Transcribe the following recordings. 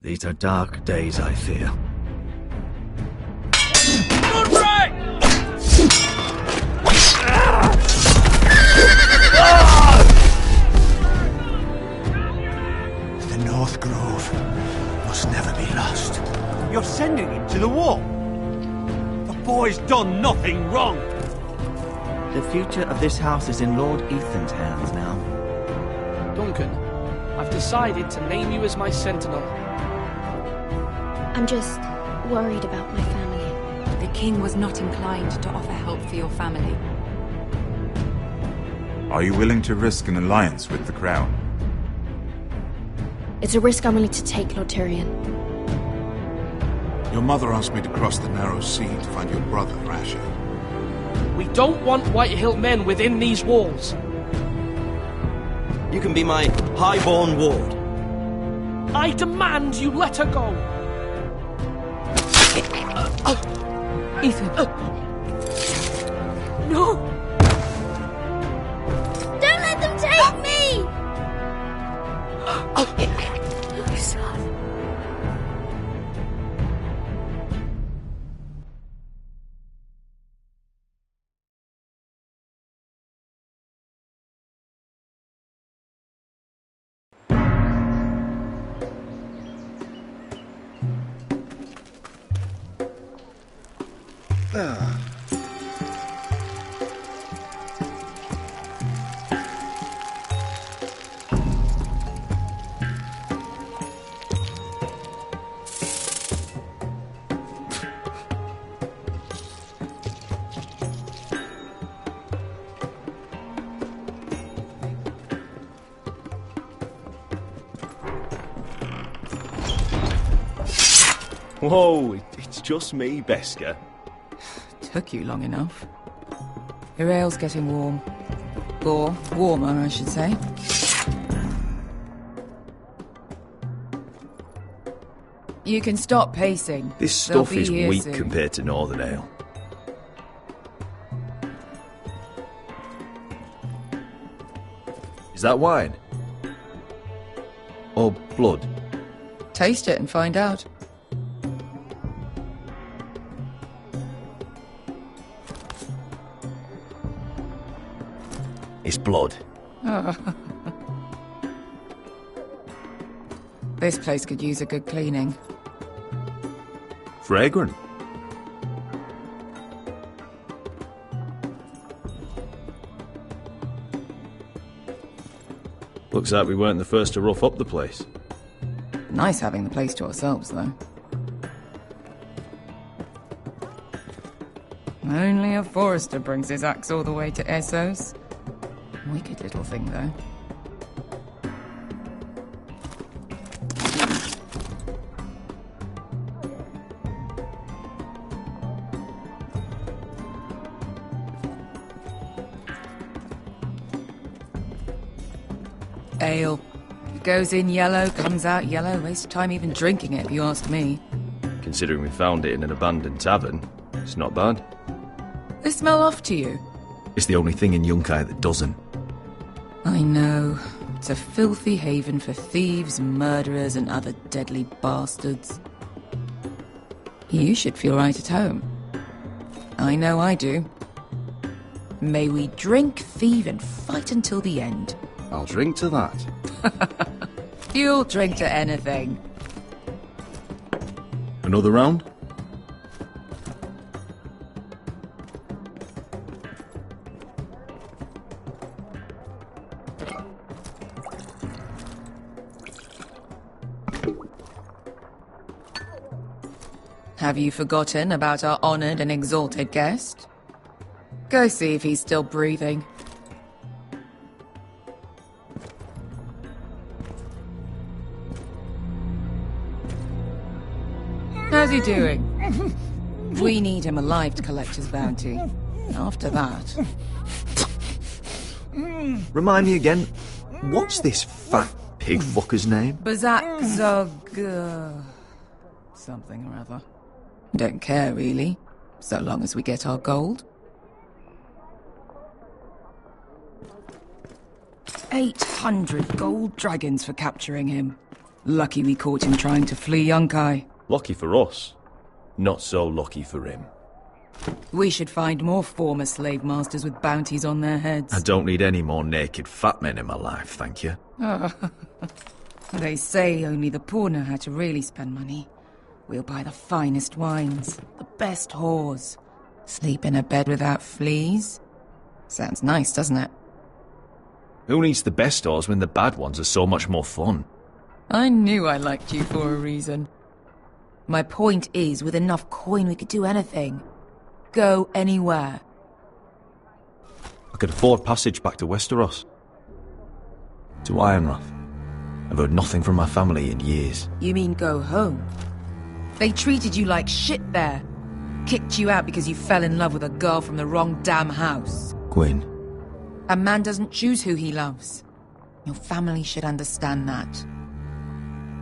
These are dark days, I fear. Good right! The North Grove must never be lost. You're sending him to the war? The boy's done nothing wrong. The future of this house is in Lord Ethan's hands now. Duncan, I've decided to name you as my sentinel. I'm just worried about my family. The king was not inclined to offer help for your family. Are you willing to risk an alliance with the Crown? It's a risk I'm willing to take, Lord Tyrion. Your mother asked me to cross the narrow sea to find your brother, Rasher. We don't want Whitehill men within these walls. You can be my highborn ward. I demand you let her go. Ethan. No! Don't let them take me! My son. Whoa, it's just me, Beska. Took you long enough. Your ale's getting warm. Or warmer, I should say. You can stop pacing. This They'll stuff be is here weak soon. compared to Northern Ale. Is that wine? Or blood? Taste it and find out. It's blood. This place could use a good cleaning. Fragrant. Looks like we weren't the first to rough up the place. Nice having the place to ourselves, though. Only a forester brings his axe all the way to Essos. Wicked little thing, though. Ale. Goes in yellow, comes out yellow. Waste time even drinking it, if you ask me. Considering we found it in an abandoned tavern, it's not bad. They smell off to you. It's the only thing in Yunkai that doesn't. I know. It's a filthy haven for thieves, murderers, and other deadly bastards. You should feel right at home. I know I do. May we drink, thieve, and fight until the end. I'll drink to that. You'll drink to anything. Another round? Have you forgotten about our honoured and exalted guest? Go see if he's still breathing. How's he doing? We need him alive to collect his bounty. After that... Remind me again, what's this fat pig fucker's name? Bazak Zog... something or other. Don't care, really. So long as we get our gold. 800 gold dragons for capturing him. Lucky we caught him trying to flee Yunkai. Lucky for us. Not so lucky for him. We should find more former slave masters with bounties on their heads. I don't need any more naked fat men in my life, thank you. They say only the poor know how to really spend money. We'll buy the finest wines, the best whores. Sleep in a bed without fleas. Sounds nice, doesn't it? Who needs the best stores when the bad ones are so much more fun? I knew I liked you for a reason. My point is, with enough coin we could do anything. Go anywhere. I could afford passage back to Westeros. To Ironrath. I've heard nothing from my family in years. You mean go home? They treated you like shit there. Kicked you out because you fell in love with a girl from the wrong damn house. Gwyn. A man doesn't choose who he loves. Your family should understand that.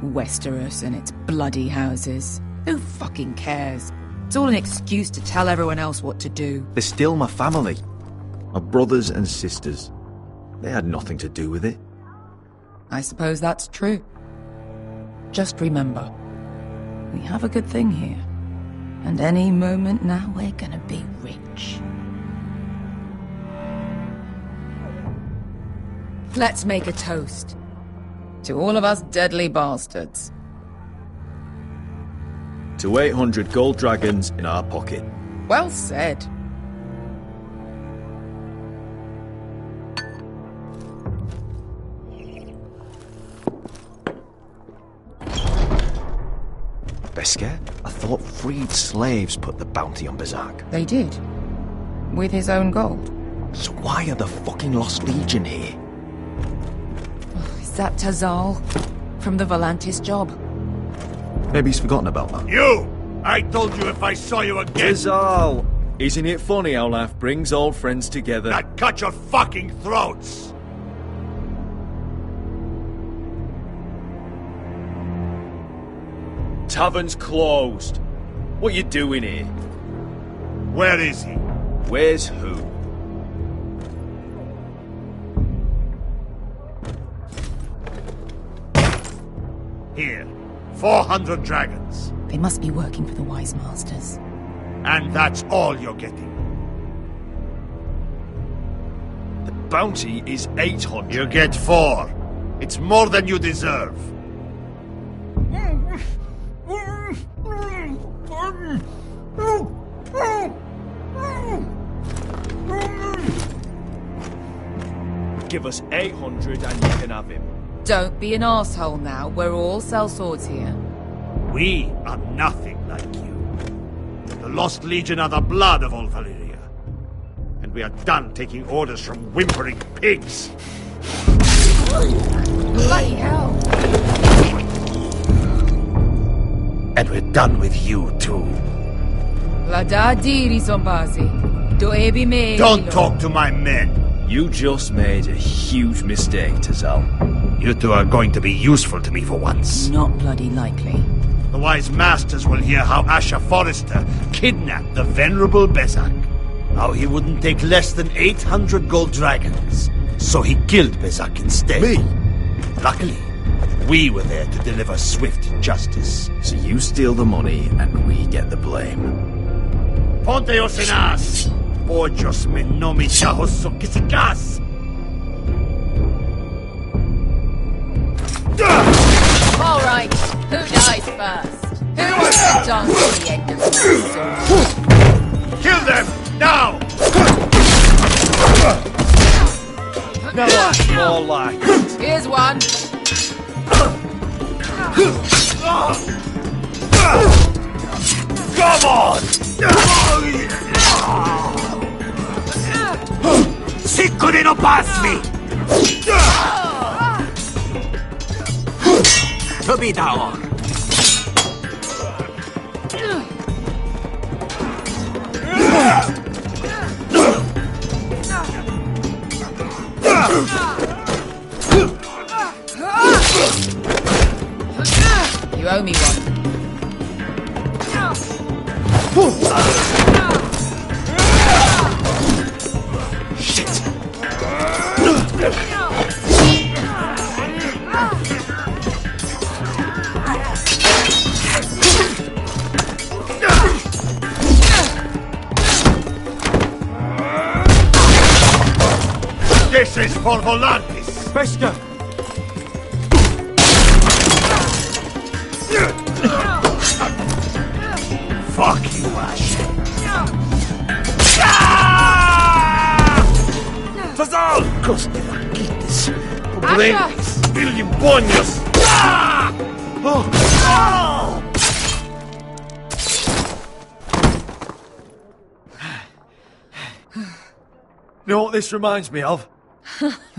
Westeros and its bloody houses. Who fucking cares? It's all an excuse to tell everyone else what to do. They're still my family. My brothers and sisters. They had nothing to do with it. I suppose that's true. Just remember, we have a good thing here. And any moment now we're gonna be rich. Let's make a toast. To all of us deadly bastards. To 800 gold dragons in our pocket. Well said. Beskar? I thought freed slaves put the bounty on Berserk. They did. With his own gold. So why are the fucking Lost Legion here? Is that Tazal? From the Volantis job? Maybe he's forgotten about that. You! I told you if I saw you again... Tazal! Isn't it funny how life brings old friends together? I'd cut your fucking throats! Tavern's closed. What you doing here? Where is he? Where's who? Here. 400 dragons. They must be working for the Wise Masters. And that's all you're getting. The bounty is 800. You get 4. It's more than you deserve. Give us 800 and you can have him. Don't be an arsehole now. We're all sellswords here. We are nothing like you. The Lost Legion are the blood of all Valyria. And we are done taking orders from whimpering pigs. Bloody hell! And we're done with you too. La da diri zombazi. Do ebi me. Don't talk to my men. You just made a huge mistake, Tazal. You two are going to be useful to me for once. Not bloody likely. The Wise Masters will hear how Asher Forrester kidnapped the venerable Bezak. How he wouldn't take less than 800 gold dragons. So he killed Bezak instead. Me? Luckily, we were there to deliver swift justice. So you steal the money and we get the blame. Ponteos en as! Pollos me no mi chahoso kisikas! All right, who dies first? Who wants to dance to the end of my story? Kill them! Now! More like it. Here's one. Come on! Sicuri no pasmi! To be down! You owe me one. Shit! for Volantis! Beskar! Fuck you, Ash! Fazal! Koste vakitis! Pobrenis! Illimbonios! You know what this reminds me of?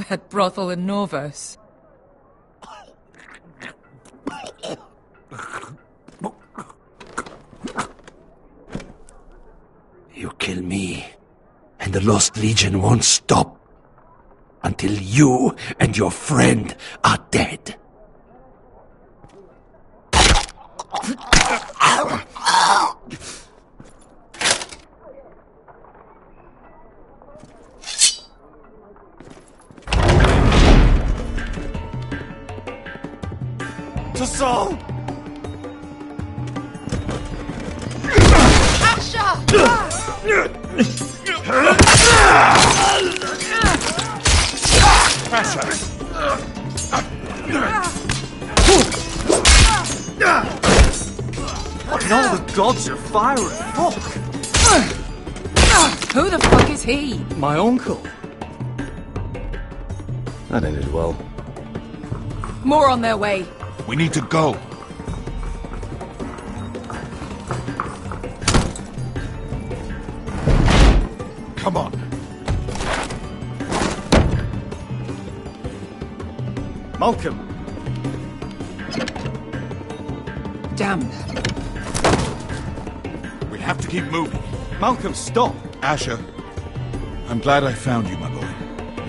That brothel in Norvos. You kill me, and the Lost Legion won't stop until you and your friend are dead. To Saul! And all the gods are fire and fuck! Who the fuck is he? My uncle. That ended well. More on their way. We need to go. Come on. Malcolm! Damn. We have to keep moving. Malcolm, stop! Asher, I'm glad I found you, my boy.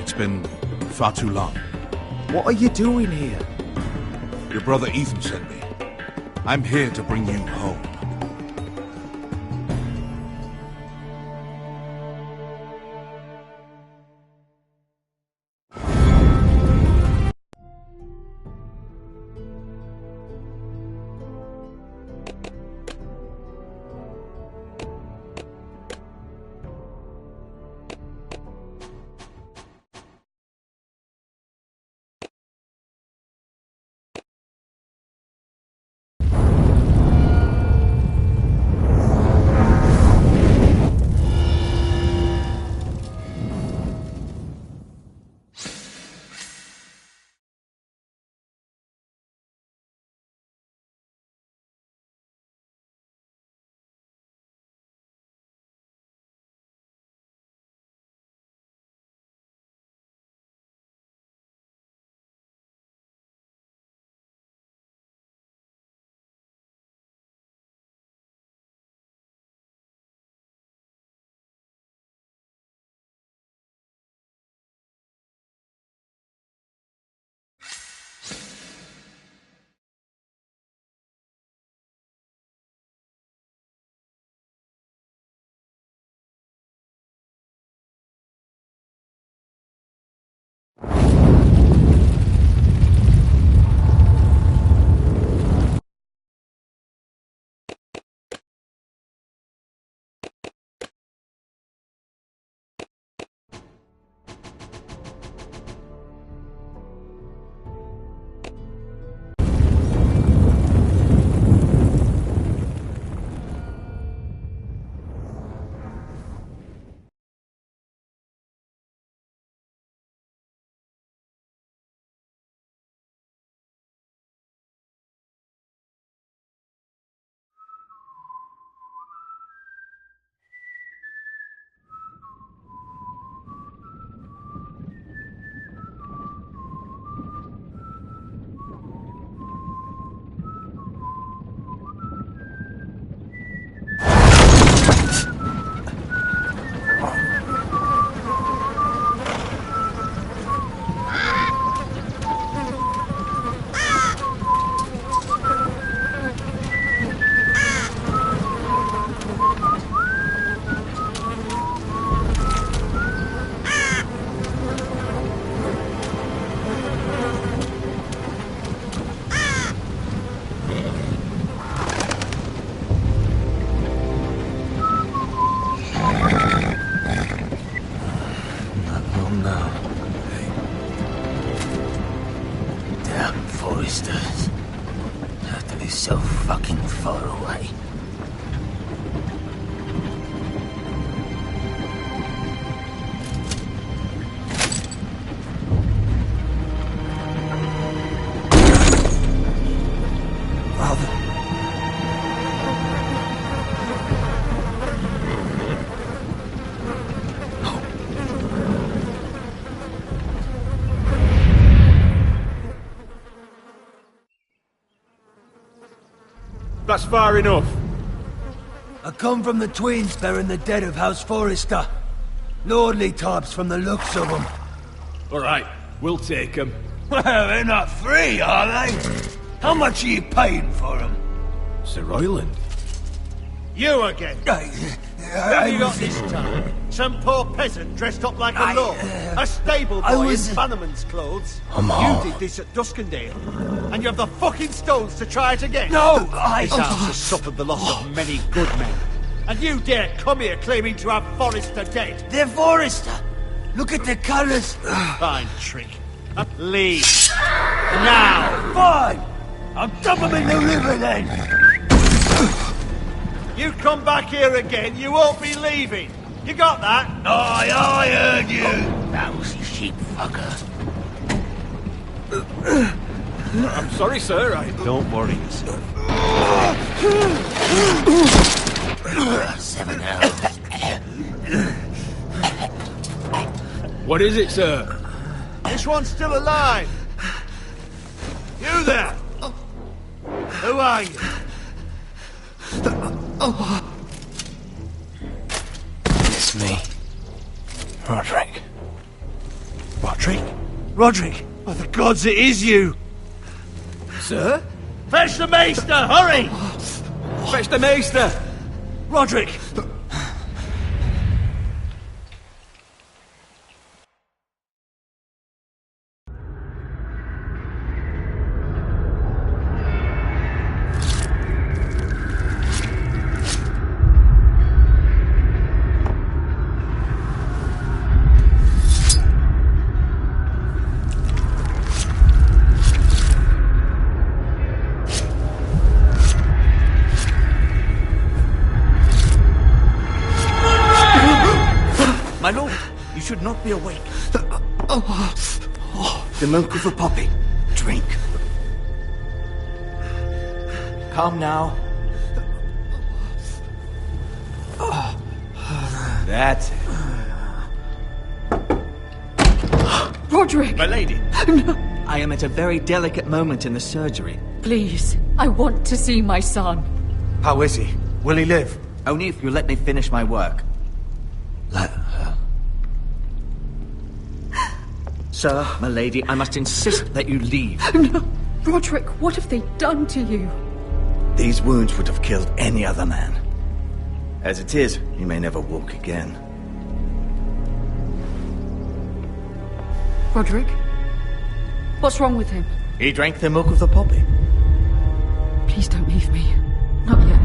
It's been far too long. What are you doing here? Your brother Ethan sent me. I'm here to bring you home. Foresters. Have to be so fucking far away. That's far enough. I come from the Tweens bearing the dead of House Forrester. Lordly types from the looks of them. Alright, we'll take them. Well, they're not free, are they? How much are you paying for them? Sir Royland. You again. What have you got this time? Some poor peasant dressed up like a lord? A stable boy in Bannerman's clothes? You did this at Duskendale. And you have the fucking stones to try it again? No, This house has suffered the loss of many good men. And you dare come here claiming to have Forrester dead? They're Forrester. Look at the colours. Fine trick. Leave. Now. Fine. I'll dump them in the river then. You come back here again, you won't be leaving. You got that? Aye, I heard you. Lousy sheep fucker. I'm sorry, sir. Don't worry yourself. 7 hours. What is it, sir? This one's still alive. You there. Who are you? It's me. Roderick. Roderick? Roderick? Oh, the gods, it is you! Sir? Fetch the maester, hurry! Fetch the maester! Roderick! My lord, you should not be awake. The milk of a poppy. Drink. Calm now. That's it. Roderick! My lady. No. I am at a very delicate moment in the surgery. Please, I want to see my son. How is he? Will he live? Only if you let me finish my work. Let her. Sir, my lady, I must insist that you leave. No. Roderick, what have they done to you? These wounds would have killed any other man. As it is, you may never walk again. Roderick? What's wrong with him? He drank the milk of the poppy. Please don't leave me. Not yet.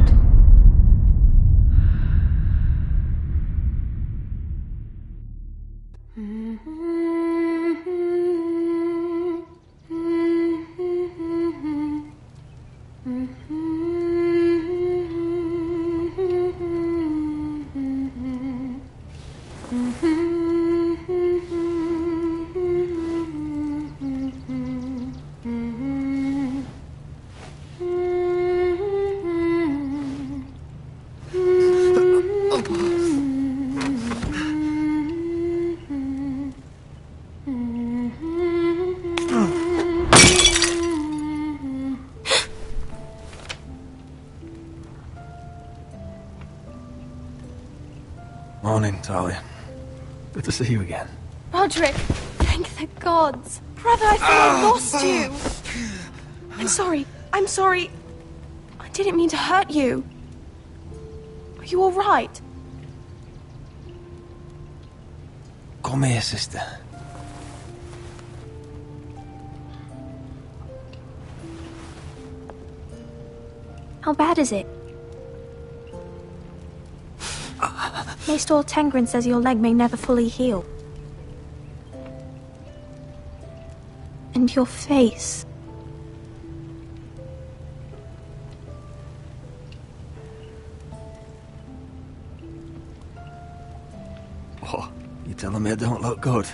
Morning, Talia. Good to see you again. Roderick, thank the gods. Brother, I thought I lost you. I'm sorry. I'm sorry. I didn't mean to hurt you. Are you all right? Come here, sister. How bad is it? Maester Tengrin says your leg may never fully heal. And your face. Telling me I don't look good.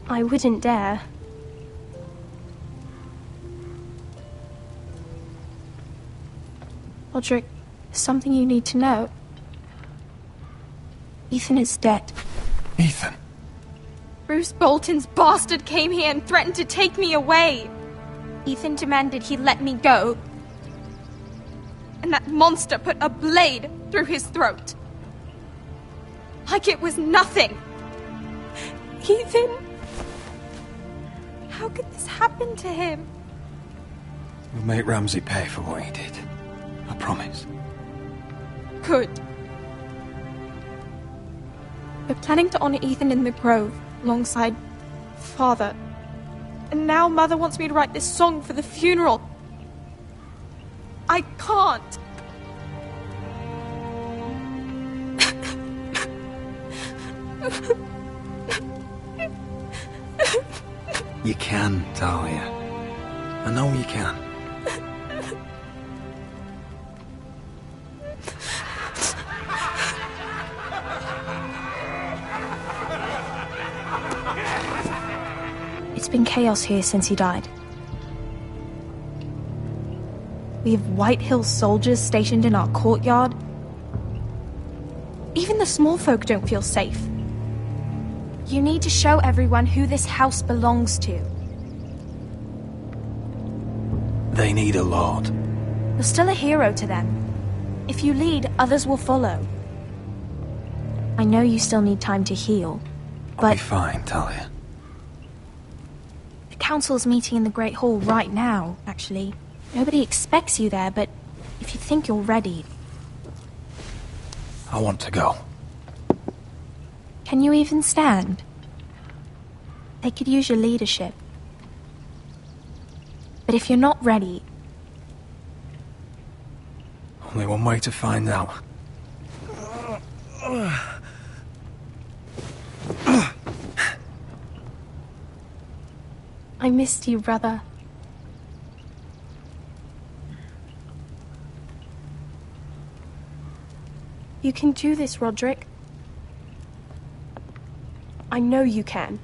I wouldn't dare. Roderick, there's something you need to know. Ethan is dead. Ethan? Bruce Bolton's bastard came here and threatened to take me away. Ethan demanded he let me go. And that monster put a blade through his throat. Like it was nothing. Ethan... How could this happen to him? We'll make Ramsey pay for what he did. I promise. Good. We're planning to honor Ethan in the Grove, alongside Father. And now Mother wants me to write this song for the funeral. I can't. You can, Talia. I know you can. It's been chaos here since he died. We have White Hill soldiers stationed in our courtyard. Even the small folk don't feel safe. You need to show everyone who this house belongs to. They need a lord. You're still a hero to them. If you lead, others will follow. I know you still need time to heal, but... I'll be fine, Talia. The council's meeting in the Great Hall right now, actually. Nobody expects you there, but if you think you're ready... I want to go. Can you even stand? They could use your leadership. But if you're not ready... Only one way to find out. I missed you, brother. You can do this, Roderick. I know you can.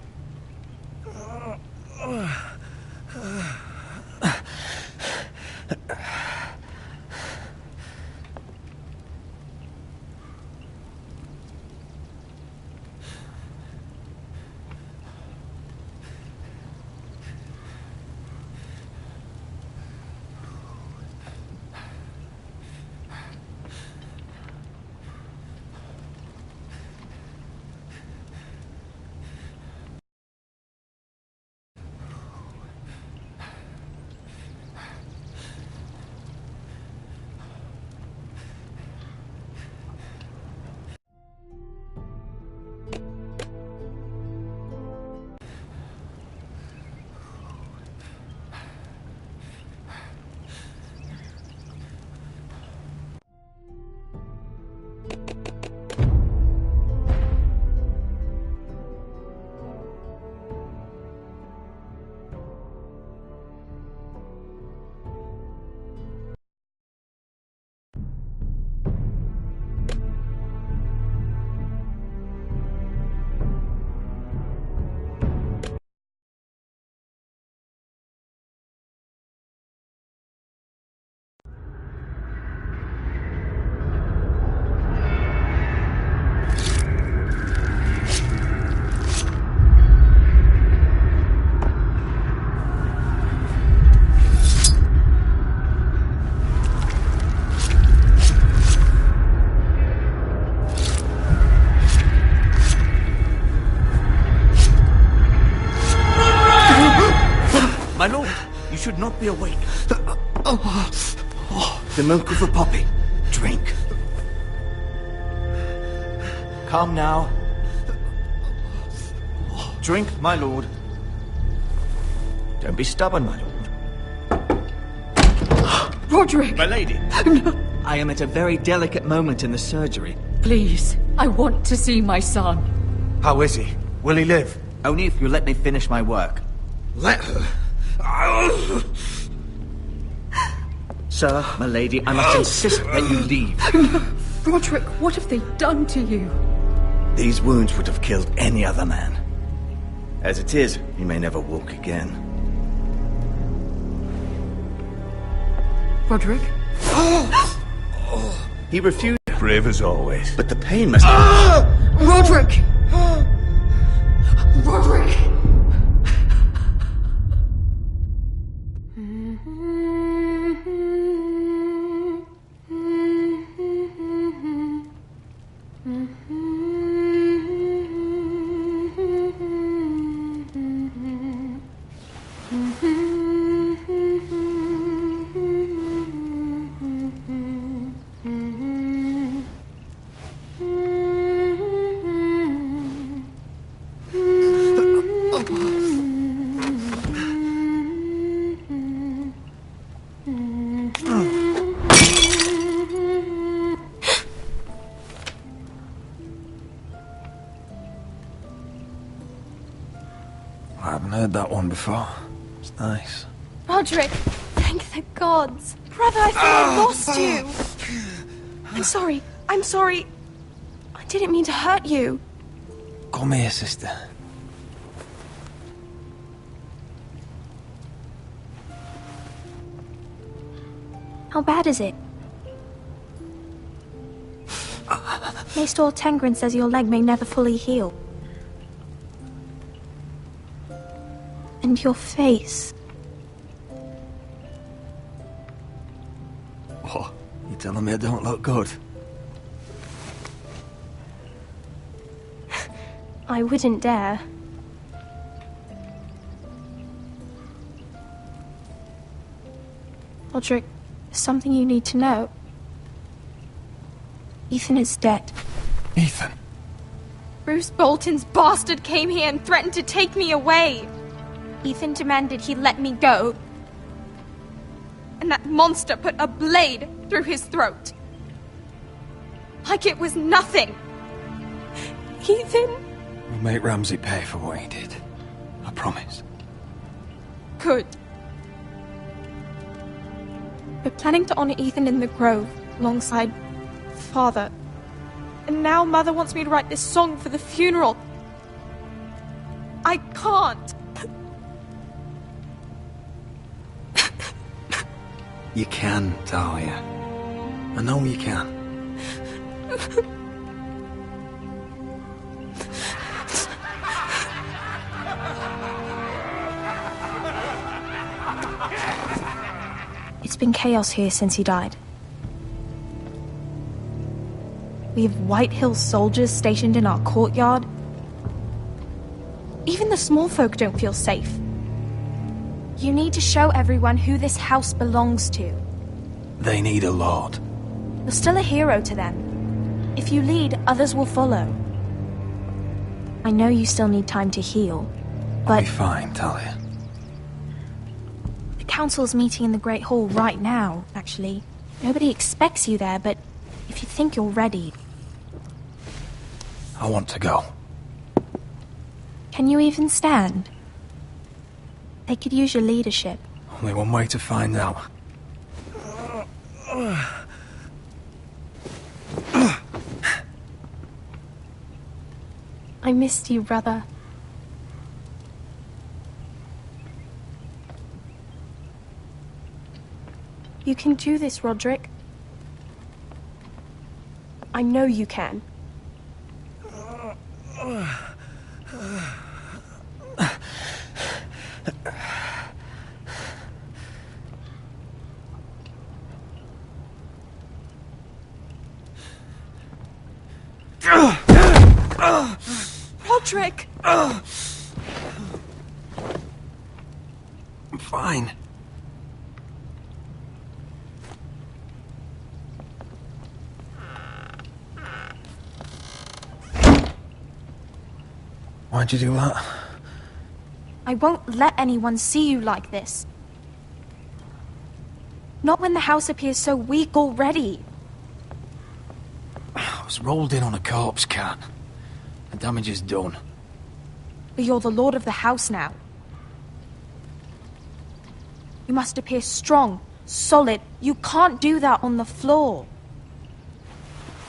My lord, you should not be awake. The milk of the poppy. Drink. Calm now. Drink, my lord. Don't be stubborn, my lord. Roderick! My lady. No. I am at a very delicate moment in the surgery. Please, I want to see my son. How is he? Will he live? Only if you let me finish my work. Let her? Sir, my lady, I must insist that you leave. Roderick, what have they done to you? These wounds would have killed any other man. As it is, he may never walk again. Roderick? He refused. Brave as always. But the pain must... Roderick! Roderick! I haven't heard that one before. It's nice. Roderick, thank the gods. Brother, I thought I lost you. I'm sorry. I'm sorry. I didn't mean to hurt you. Come here, sister. How bad is it? Maester Tengrin says your leg may never fully heal. And your face. What? You telling me I don't look good? I wouldn't dare. Roderick, there's something you need to know. Ethan is dead. Ethan? Bruce Bolton's bastard came here and threatened to take me away. Ethan demanded he let me go. And that monster put a blade through his throat. Like it was nothing. Ethan? We'll make Ramsay pay for what he did. I promise. Good. We're planning to honor Ethan in the Grove, alongside Father. And now Mother wants me to write this song for the funeral. I can't. You can, Talia. I know you can. It's been chaos here since he died. We have White Hill soldiers stationed in our courtyard. Even the small folk don't feel safe. You need to show everyone who this house belongs to. They need a lord. You're still a hero to them. If you lead, others will follow. I know you still need time to heal, but... I'll be fine, Talia. The council's meeting in the Great Hall right now, actually. Nobody expects you there, but if you think you're ready... I want to go. Can you even stand? They could use your leadership. Only one way to find out. I missed you, brother. You can do this, Roderick. I know you can. Roderick! I'm fine. Why'd you do that? I won't let anyone see you like this. Not when the house appears so weak already. I was rolled in on a corpse cart. The damage is done. But you're the lord of the house now. You must appear strong, solid. You can't do that on the floor.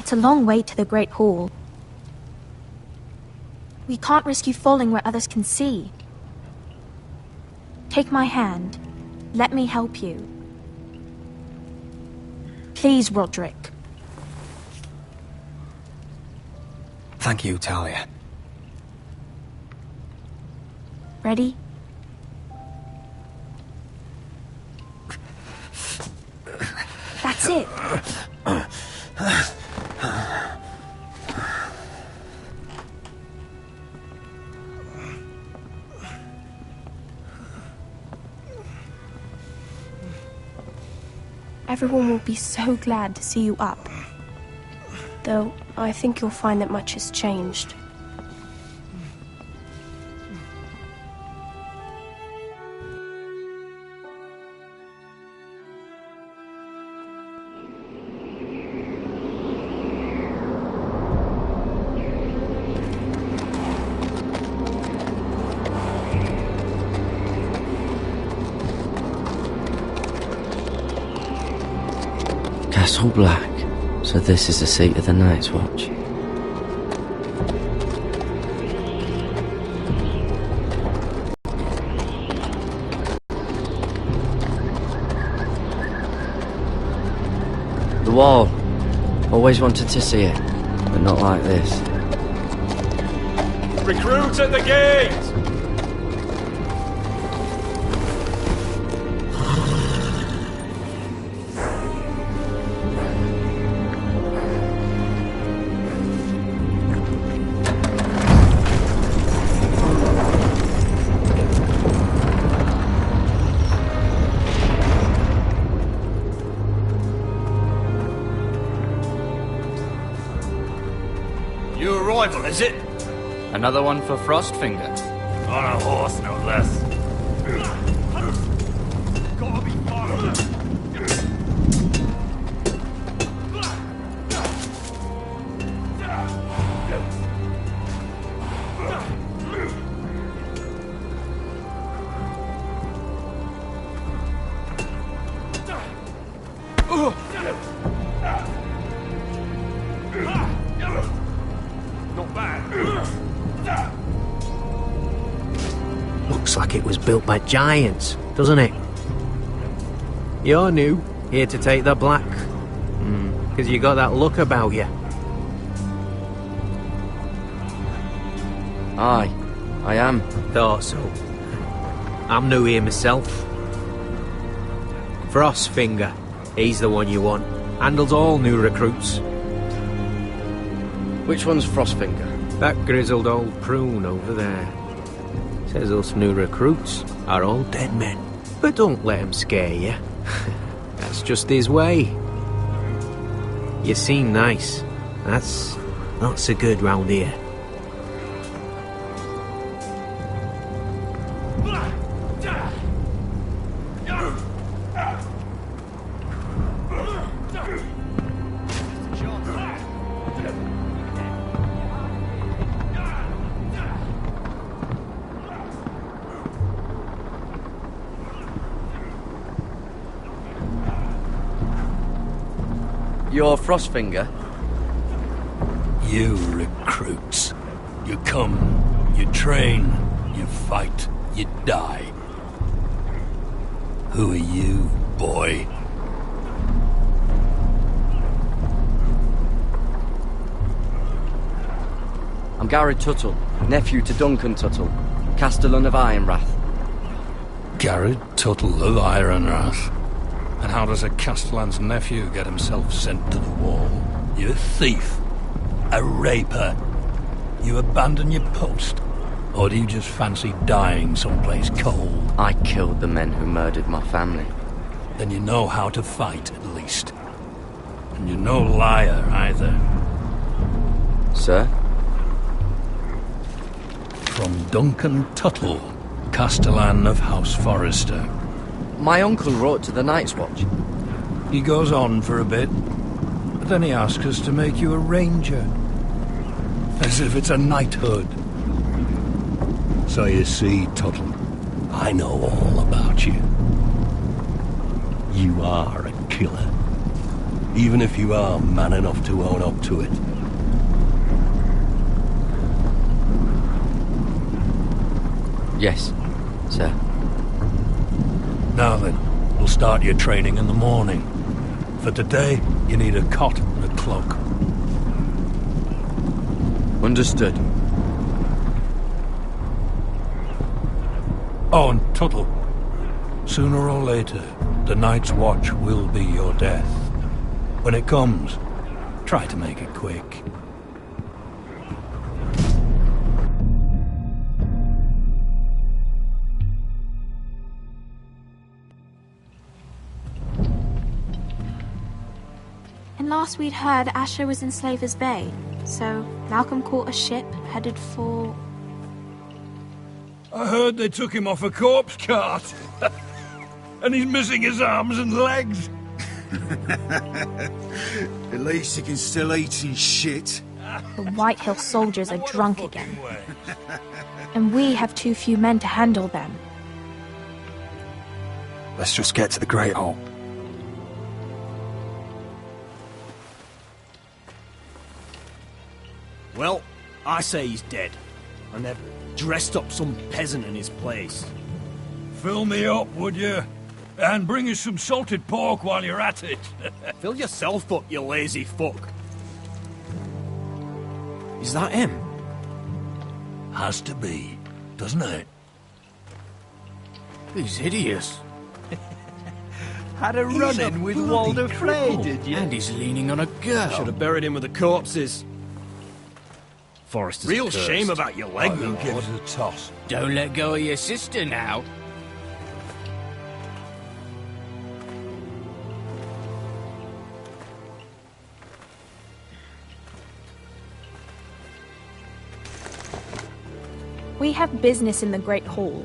It's a long way to the Great Hall. We can't risk you falling where others can see. Take my hand. Let me help you. Please, Roderick. Thank you, Talia. Ready? That's it. Everyone will be so glad to see you up. Though, I think you'll find that much has changed. Castle Black. So this is the seat of the Night's Watch. The wall. Always wanted to see it, but not like this. Recruits at the gate! New arrival, is it? Another one for Frostfinger. On a horse, no less. Gotta be followed. Looks like it was built by giants, doesn't it? You're new, here to take the black. Because you got that look about you. Aye, I am. Thought so. I'm new here myself. Frostfinger, he's the one you want. Handles all new recruits. Which one's Frostfinger? That grizzled old prune over there. Says us new recruits are all dead men. But don't let him scare you. That's just his way. You seem nice. That's not so good round here. You're Frostfinger? You recruits. You come, you train, you fight, you die. Who are you, boy? I'm Garrett Tuttle, nephew to Duncan Tuttle, Castellan of Ironrath. Garrett Tuttle of Ironrath. And how does a Castellan's nephew get himself sent to the wall? You a thief? A raper? You abandon your post? Or do you just fancy dying someplace cold? I killed the men who murdered my family. Then you know how to fight, at least. And you're no liar, either. Sir? From Duncan Tuttle, Castellan of House Forrester. My uncle wrote to the Night's Watch. He goes on for a bit, but then he asks us to make you a ranger. As if it's a knighthood. So you see, Tuttle, I know all about you. You are a killer. even if you are man enough to own up to it. Yes, sir. Now then, we'll start your training in the morning. For today, you need a cot and a cloak. Understood. Oh, and Tuttle. Sooner or later, the Night's Watch will be your death. When it comes, try to make it quick. And last we'd heard, Asher was in Slaver's Bay, so Malcolm caught a ship headed for... I heard they took him off a corpse cart. And he's missing his arms and legs. At least he can still eat his shit. The White Hill soldiers are drunk again. And we have too few men to handle them. Let's just get to the Great Hall. Well, I say he's dead. And they've dressed up some peasant in his place. Fill me up, would you? And bring us some salted pork while you're at it. Fill yourself up, you lazy fuck. Is that him? Has to be, doesn't it? He's hideous. Had a run-in with Walder Frey, did you? And he's leaning on a girl. Should have buried him with the corpses. Forrester's Real cursed. shame about your leg, Who my gives lord. a toss? Don't let go of your sister now. We have business in the Great Hall.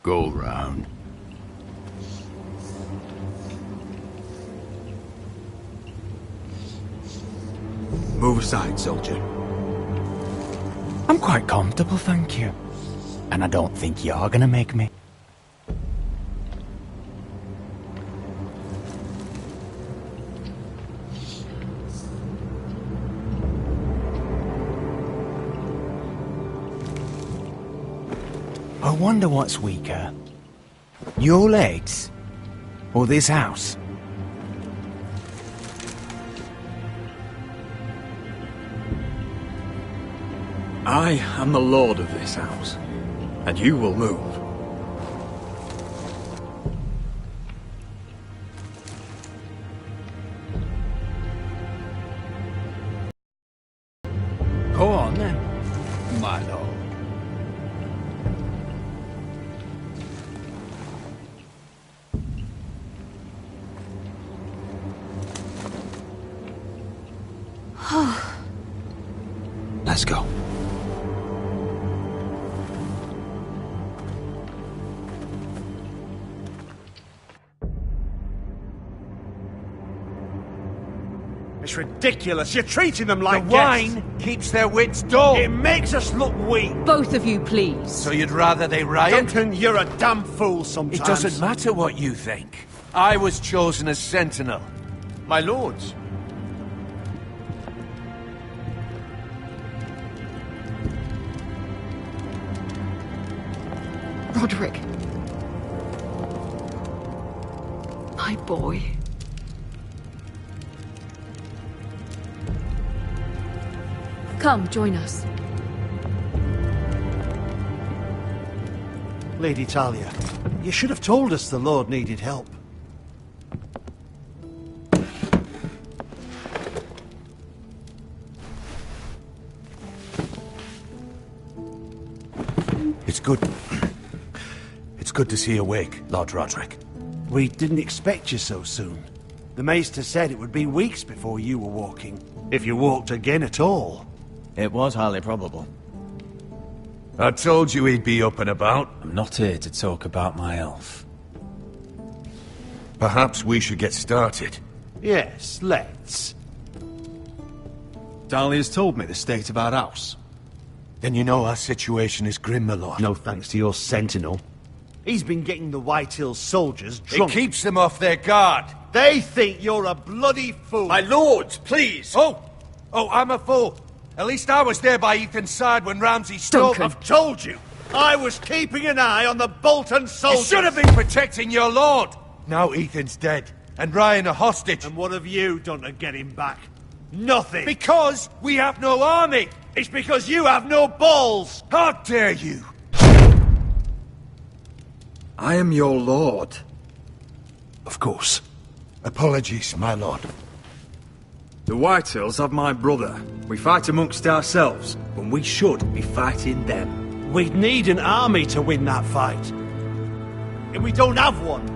Go round. Move aside, soldier. I'm quite comfortable, thank you. And I don't think you're gonna make me. I wonder what's weaker. Your legs? Or this house? I am the lord of this house, and you will move. Go on then, my lord. Let's go. It's ridiculous. You're treating them like The wine keeps their wits dull. It makes us look weak. Both of you, please. So you'd rather they riot? Duncan, you're a damn fool sometimes. It doesn't matter what you think. I was chosen as sentinel. My lords. Roderick. My boy. Come, join us. Lady Talia, you should have told us the Lord needed help. It's good. It's good to see you awake, Lord Roderick. We didn't expect you so soon. The Maester said it would be weeks before you were walking, if you walked again at all. It was highly probable. I told you he'd be up and about. I'm not here to talk about my elf. Perhaps we should get started. Yes, let's. Dahlia's told me the state of our house. Then you know our situation is grim, my lord. No thanks to your sentinel. He's been getting the White Hills soldiers drunk. It keeps them off their guard. They think you're a bloody fool. My lords, please! Oh, I'm a fool. At least I was there by Ethan's side when Ramsay stole... I've told you. I was keeping an eye on the Bolton soldiers. You should have been protecting your lord. Now Ethan's dead, and Ryan a hostage. And what have you done to get him back? Nothing. Because we have no army. It's because you have no balls. How dare you? I am your lord. Of course. Apologies, my lord. The Whitehills have my brother. We fight amongst ourselves, when we should be fighting them. We'd need an army to win that fight. And we don't have one.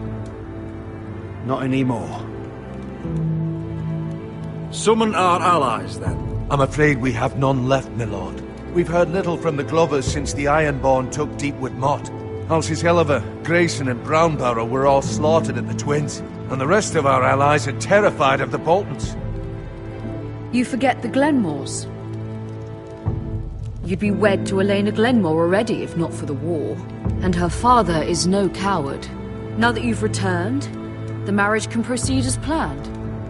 Not anymore. Summon our allies, then. I'm afraid we have none left, my lord. We've heard little from the Glovers since the Ironborn took Deepwood Motte. Houses Helliver, Grayson and Brownbarrow were all slaughtered at the Twins, and the rest of our allies are terrified of the Boltons. You forget the Glenmores. You'd be wed to Elena Glenmore already if not for the war. And her father is no coward. Now that you've returned, the marriage can proceed as planned.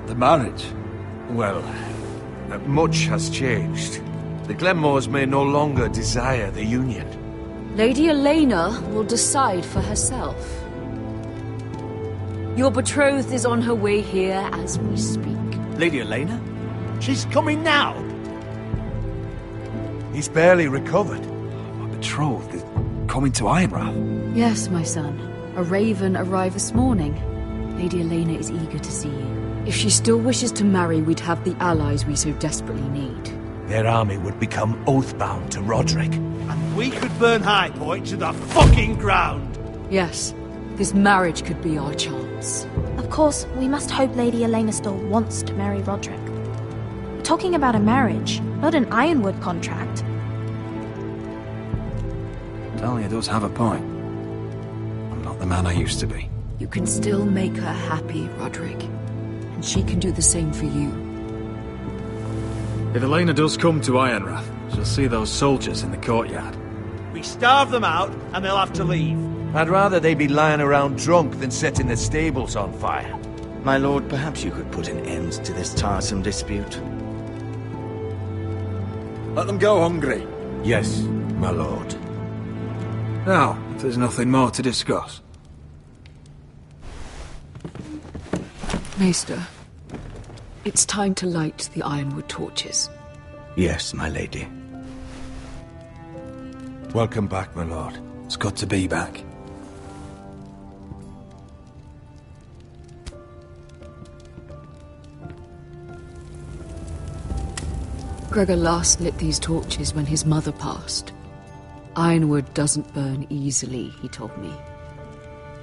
The marriage? Well, much has changed. The Glenmores may no longer desire the union. Lady Elena will decide for herself. Your betrothed is on her way here as we speak. Lady Elena? She's coming now. He's barely recovered. My betrothed is coming to Ironrath. Yes, my son. A raven arrived this morning. Lady Elena is eager to see you. If she still wishes to marry, we'd have the allies we so desperately need. Their army would become oath-bound to Roderick. And we could burn High Point to the fucking ground. Yes, this marriage could be our chance. Of course, we must hope Lady Elena still wants to marry Roderick. We're talking about a marriage, not an Ironwood contract. Talia does have a point. I'm not the man I used to be. You can still make her happy, Roderick. And she can do the same for you. If Elena does come to Ironrath, she'll see those soldiers in the courtyard. We starve them out, and they'll have to leave. I'd rather they be lying around drunk than setting the stables on fire. My lord, perhaps you could put an end to this tiresome dispute. Let them go hungry. Yes, my lord. Now, if there's nothing more to discuss. Maester, it's time to light the Ironwood torches. Yes, my lady. Welcome back, my lord. It's good to be back. Gregor last lit these torches when his mother passed. Ironwood doesn't burn easily, he told me.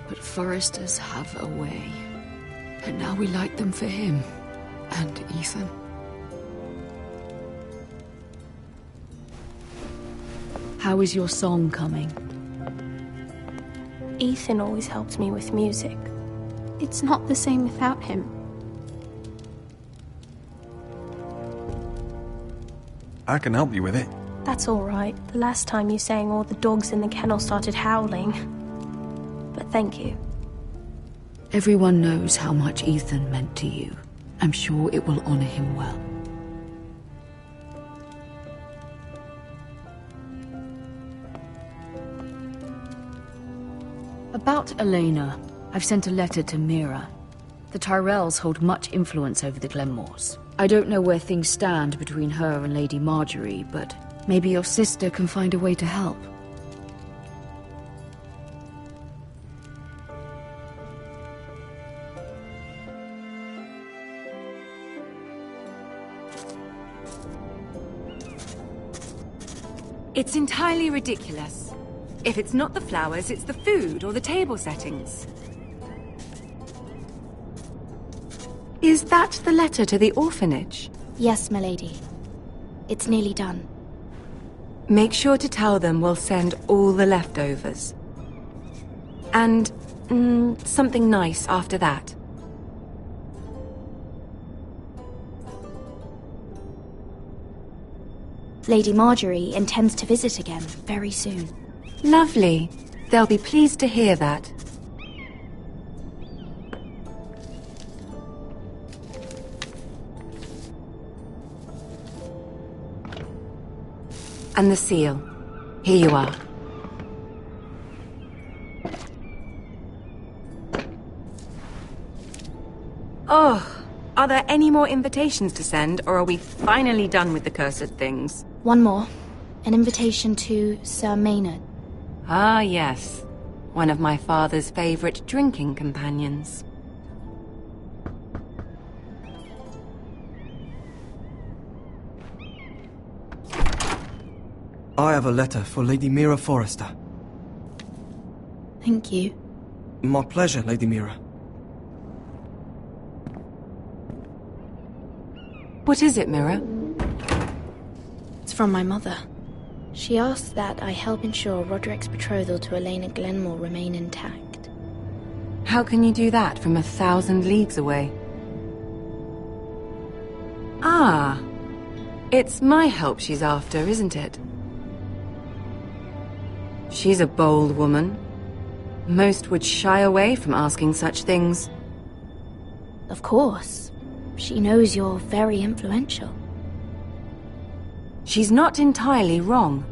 But foresters have a way. And now we light them for him. And Ethan. How is your song coming? Ethan always helped me with music. It's not the same without him. I can help you with it. That's all right. The last time you sang, all the dogs in the kennel started howling. But thank you. Everyone knows how much Ethan meant to you. I'm sure it will honor him well. About Elena, I've sent a letter to Mira. The Tyrells hold much influence over the Glenmores. I don't know where things stand between her and Lady Marjorie, but maybe your sister can find a way to help. It's entirely ridiculous. If it's not the flowers, it's the food or the table settings. Is that the letter to the orphanage? Yes, my lady. It's nearly done. Make sure to tell them we'll send all the leftovers. And something nice after that. Lady Marjorie intends to visit again very soon. Lovely. They'll be pleased to hear that. And the seal. Here you are. Oh, are there any more invitations to send, or are we finally done with the cursed things? One more. An invitation to Sir Maynard. Ah, yes. One of my father's favorite drinking companions. I have a letter for Lady Mira Forrester. Thank you. My pleasure, Lady Mira. What is it, Mira? It's from my mother. She asks that I help ensure Roderick's betrothal to Elena Glenmore remain intact. How can you do that from 1,000 leagues away? Ah, it's my help she's after, isn't it? She's a bold woman. Most would shy away from asking such things. Of course. She knows you're very influential. She's not entirely wrong.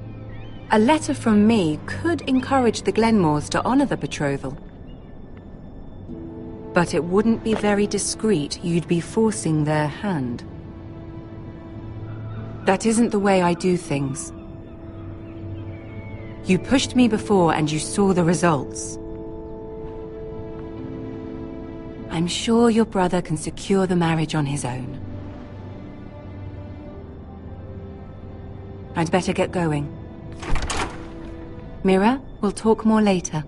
A letter from me could encourage the Glenmores to honor the betrothal. But it wouldn't be very discreet. You'd be forcing their hand. That isn't the way I do things. You pushed me before and you saw the results. I'm sure your brother can secure the marriage on his own. I'd better get going. Mira, we'll talk more later.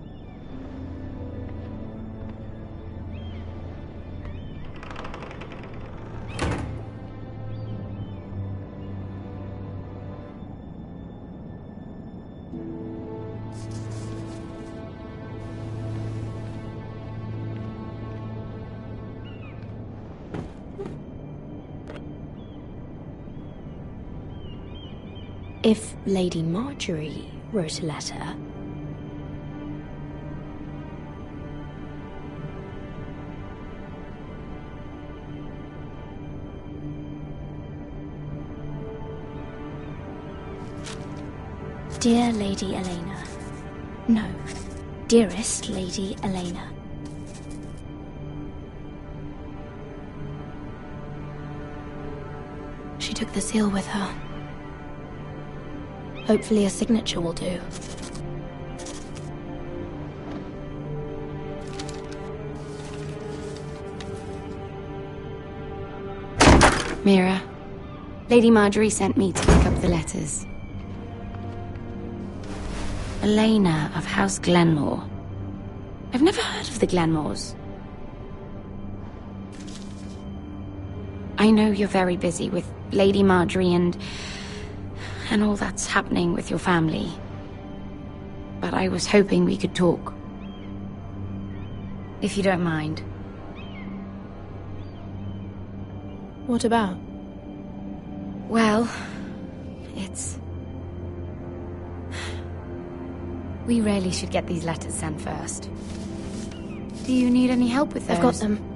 If Lady Marjorie wrote a letter... Dear Lady Elena. No, dearest Lady Elena. She took the seal with her. Hopefully a signature will do. Mira, Lady Marjorie sent me to pick up the letters. Elena of House Glenmore. I've never heard of the Glenmores. I know you're very busy with Lady Marjorie and all that's happening with your family. But I was hoping we could talk. If you don't mind. What about? Well, it's... We really should get these letters sent first. Do you need any help with those? I've got them.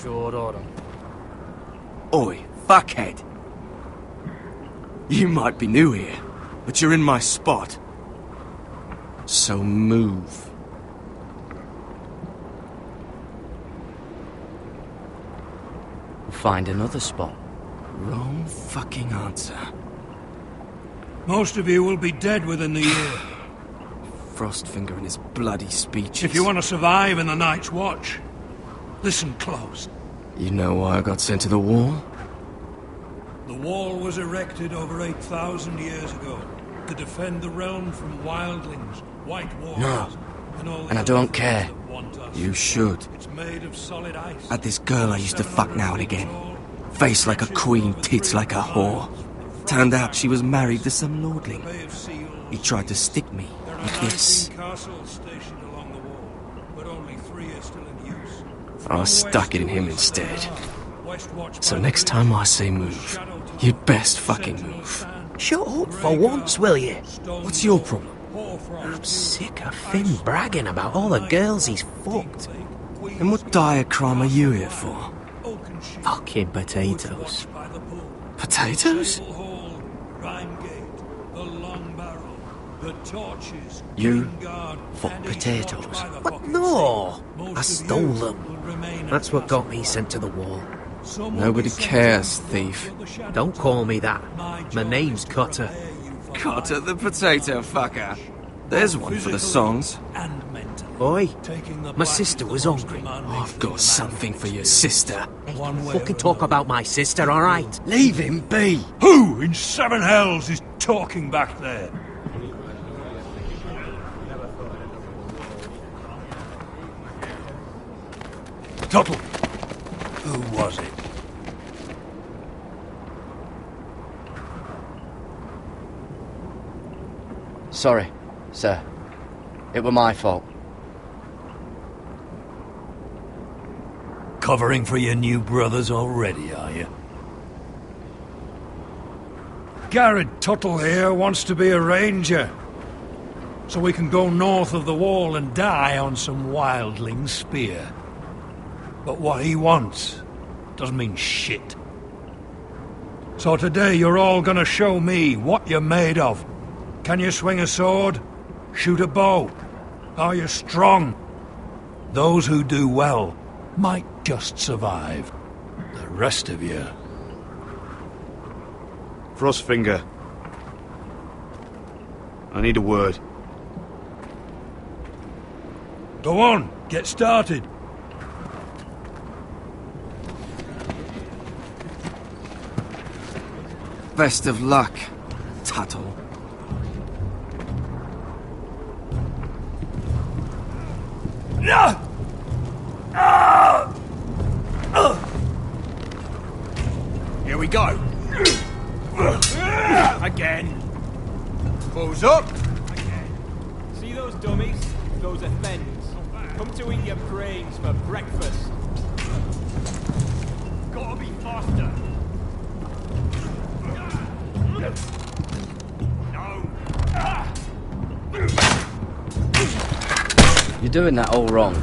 Short order. Oi, fuckhead. You might be new here, but you're in my spot. So move. Find another spot. Wrong fucking answer. Most of you will be dead within the year. Frostfinger and his bloody speeches. If you want to survive in the Night's Watch, listen close. You know why I got sent to the wall? The wall was erected over 8,000 years ago. to defend the realm from wildlings, white walkers, No. and all the And I other don't things care. that want us. You should. It's made of solid ice. Had this girl I used to fuck now and again. Face like a queen, tits like a whore. Turned out she was married to some lordling. He tried to stick me like this. Castles stationed along the wall, but only 3 are still in use. I stuck it in him instead. So next time I say move, you'd best fucking move. Shut up for once, will you? What's your problem? I'm sick of Finn bragging about all the girls he's fucked. And what dire crime are you here for? Fucking potatoes. Potatoes? You fuck potatoes? What? No! I stole them. That's what got me sent to the wall. Nobody cares, thief. Don't call me that. My name's Cutter. Cutter the potato fucker. There's one for the songs. Oi, my sister was hungry. I've got something for your sister. Hey, don't fucking talk about my sister, alright? Leave him be. Who in 7 hells is talking back there? Tuttle. Who was it? Sorry, sir. It were my fault. Covering for your new brothers already, are you? Garrett Tuttle here wants to be a ranger. So we can go north of the wall and die on some wildling spear. But what he wants doesn't mean shit. So today you're all gonna show me what you're made of. Can you swing a sword? Shoot a bow? Are you strong? Those who do well might just survive. The rest of you... Frostfinger. I need a word. Go on, get started. Best of luck, Tuttle. No! Here we go. Again. Close up. See those dummies? Those are Fens. Come to eat your brains for breakfast. Gotta be faster. You're doing that all wrong.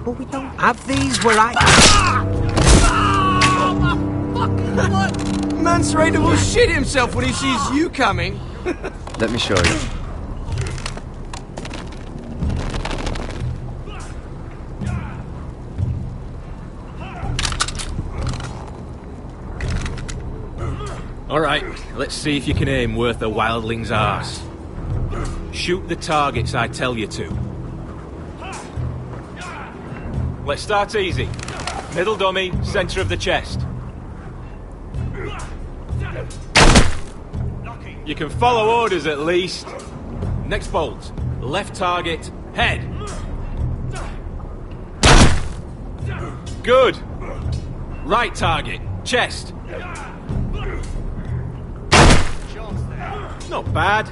But we don't have these where I... Mance Raider will shit himself when he sees you coming. Let me show you. Alright, let's see if you can aim worth a wildling's arse. Shoot the targets I tell you to. Let's start easy. Middle dummy, centre of the chest. You can follow orders at least. Next bolt. Left target, head. Good. Right target, chest. Not bad.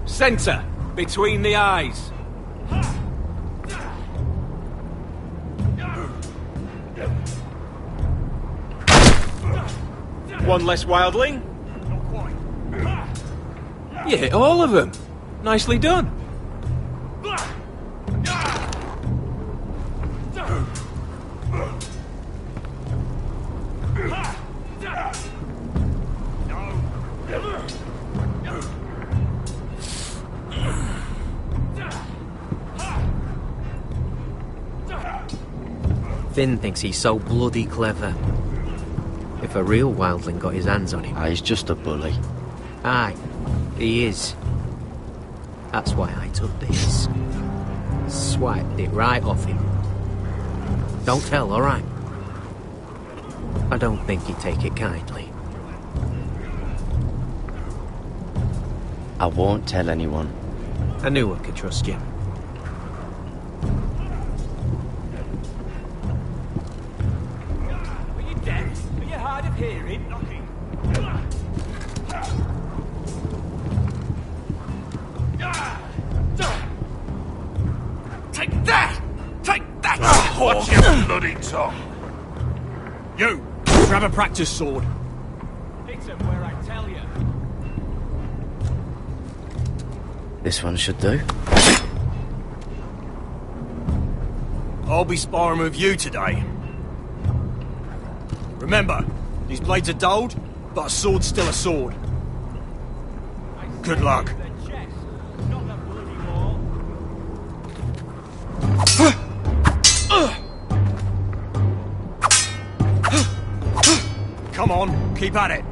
Centre, between the eyes. One less wildling. You hit all of them. Nicely done. Finn thinks he's so bloody clever. If a real wildling got his hands on him... He's just a bully. Aye, he is. That's why I took this. Swiped it right off him. Don't tell, alright? I don't think he'd take it kindly. I won't tell anyone. I knew I could trust you. Are you deaf? Are you hard of hearing? Take that! Take that! Watch your bloody tongue! You! Grab a practice sword. Hit him where I tell you. This one should do. I'll be sparring with you today. Remember, these blades are dulled, but a sword's still a sword. Good luck. Come on, keep at it.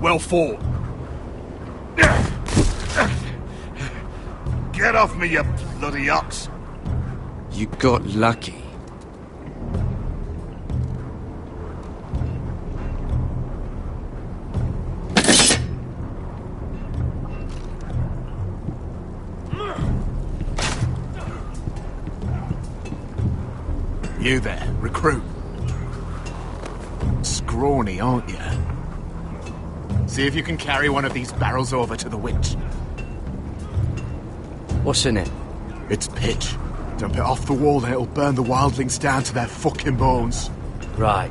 Well fought. Get off me, you bloody ox! You got lucky. You there, recruit. Scrawny, aren't you? See if you can carry one of these barrels over to the witch. What's in it? It's pitch. Dump it off the wall and it'll burn the wildlings down to their fucking bones. Right.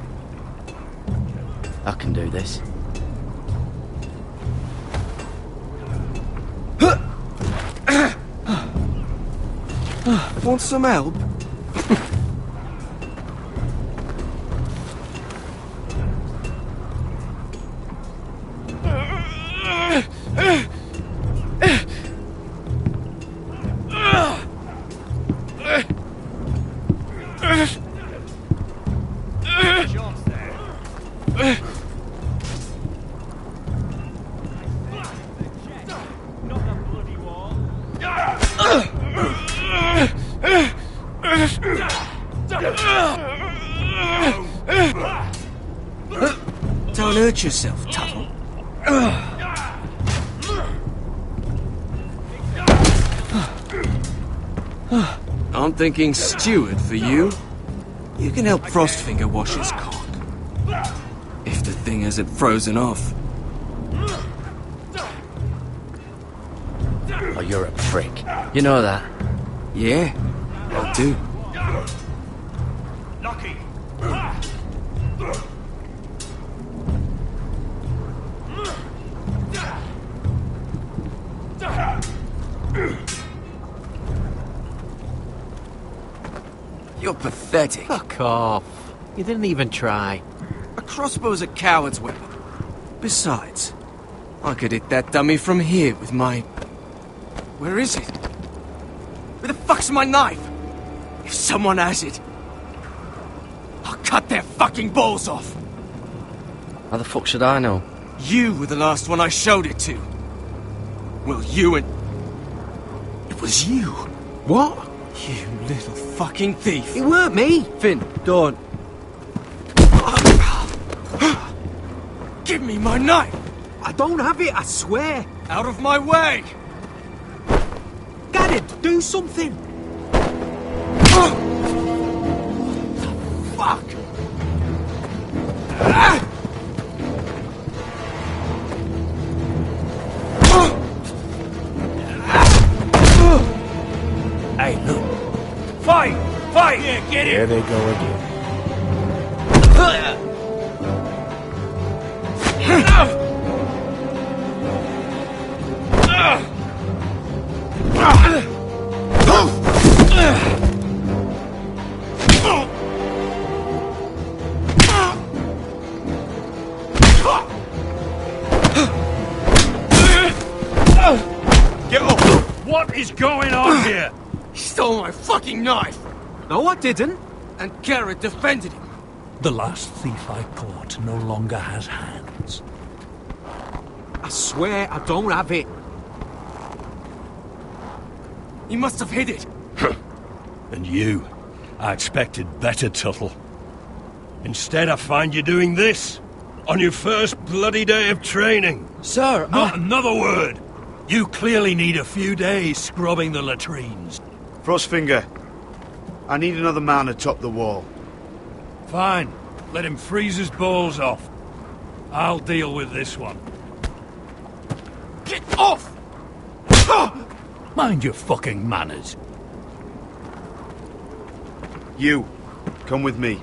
I can do this. Want some help? Don't hurt yourself, Tuttle. I'm thinking steward for you. You can help Frostfinger wash his cock. If the thing hasn't frozen off. Oh, you're a prick. You know that? Yeah, I do. Lucky. You're pathetic. Fuck off. You didn't even try. A crossbow's a coward's weapon. Besides, I could hit that dummy from here with my... Where is it? Where the fuck's my knife? If someone has it, I'll cut their fucking balls off. How the fuck should I know? You were the last one I showed it to. Well, you and... It was you. What? You little fucking thief. It weren't me. Finn, don't. Give me my knife. I don't have it, I swear. Out of my way. Garrett, do something. Fuck. Hey, look. Fight! Fight! Yeah, get it! There they go again. Get up! What is going on here? He stole my fucking knife. No, I didn't. And Garrett defended him. The last thief I caught no longer has hands. I swear I don't have it. He must have hid it. And you, I expected better, Tuttle. Instead, I find you doing this on your first bloody day of training. Sir, Not another word. You clearly need a few days scrubbing the latrines. Frostfinger, I need another man atop the wall. Fine. Let him freeze his balls off. I'll deal with this one. Get off! Mind your fucking manners. You, come with me.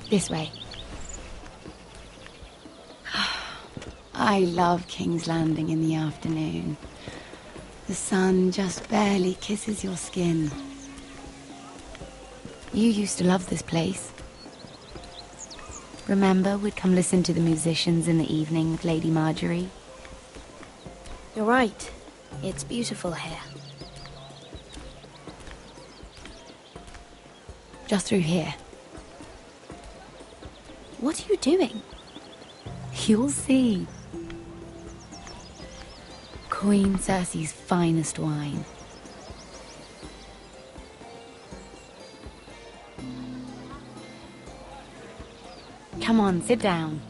This way. I love King's Landing in the afternoon. The sun just barely kisses your skin. You used to love this place. Remember, we'd come listen to the musicians in the evening with Lady Marjorie? You're right. It's beautiful here. Just through here. What are you doing? You'll see. Queen Cersei's finest wine. Come on, sit down.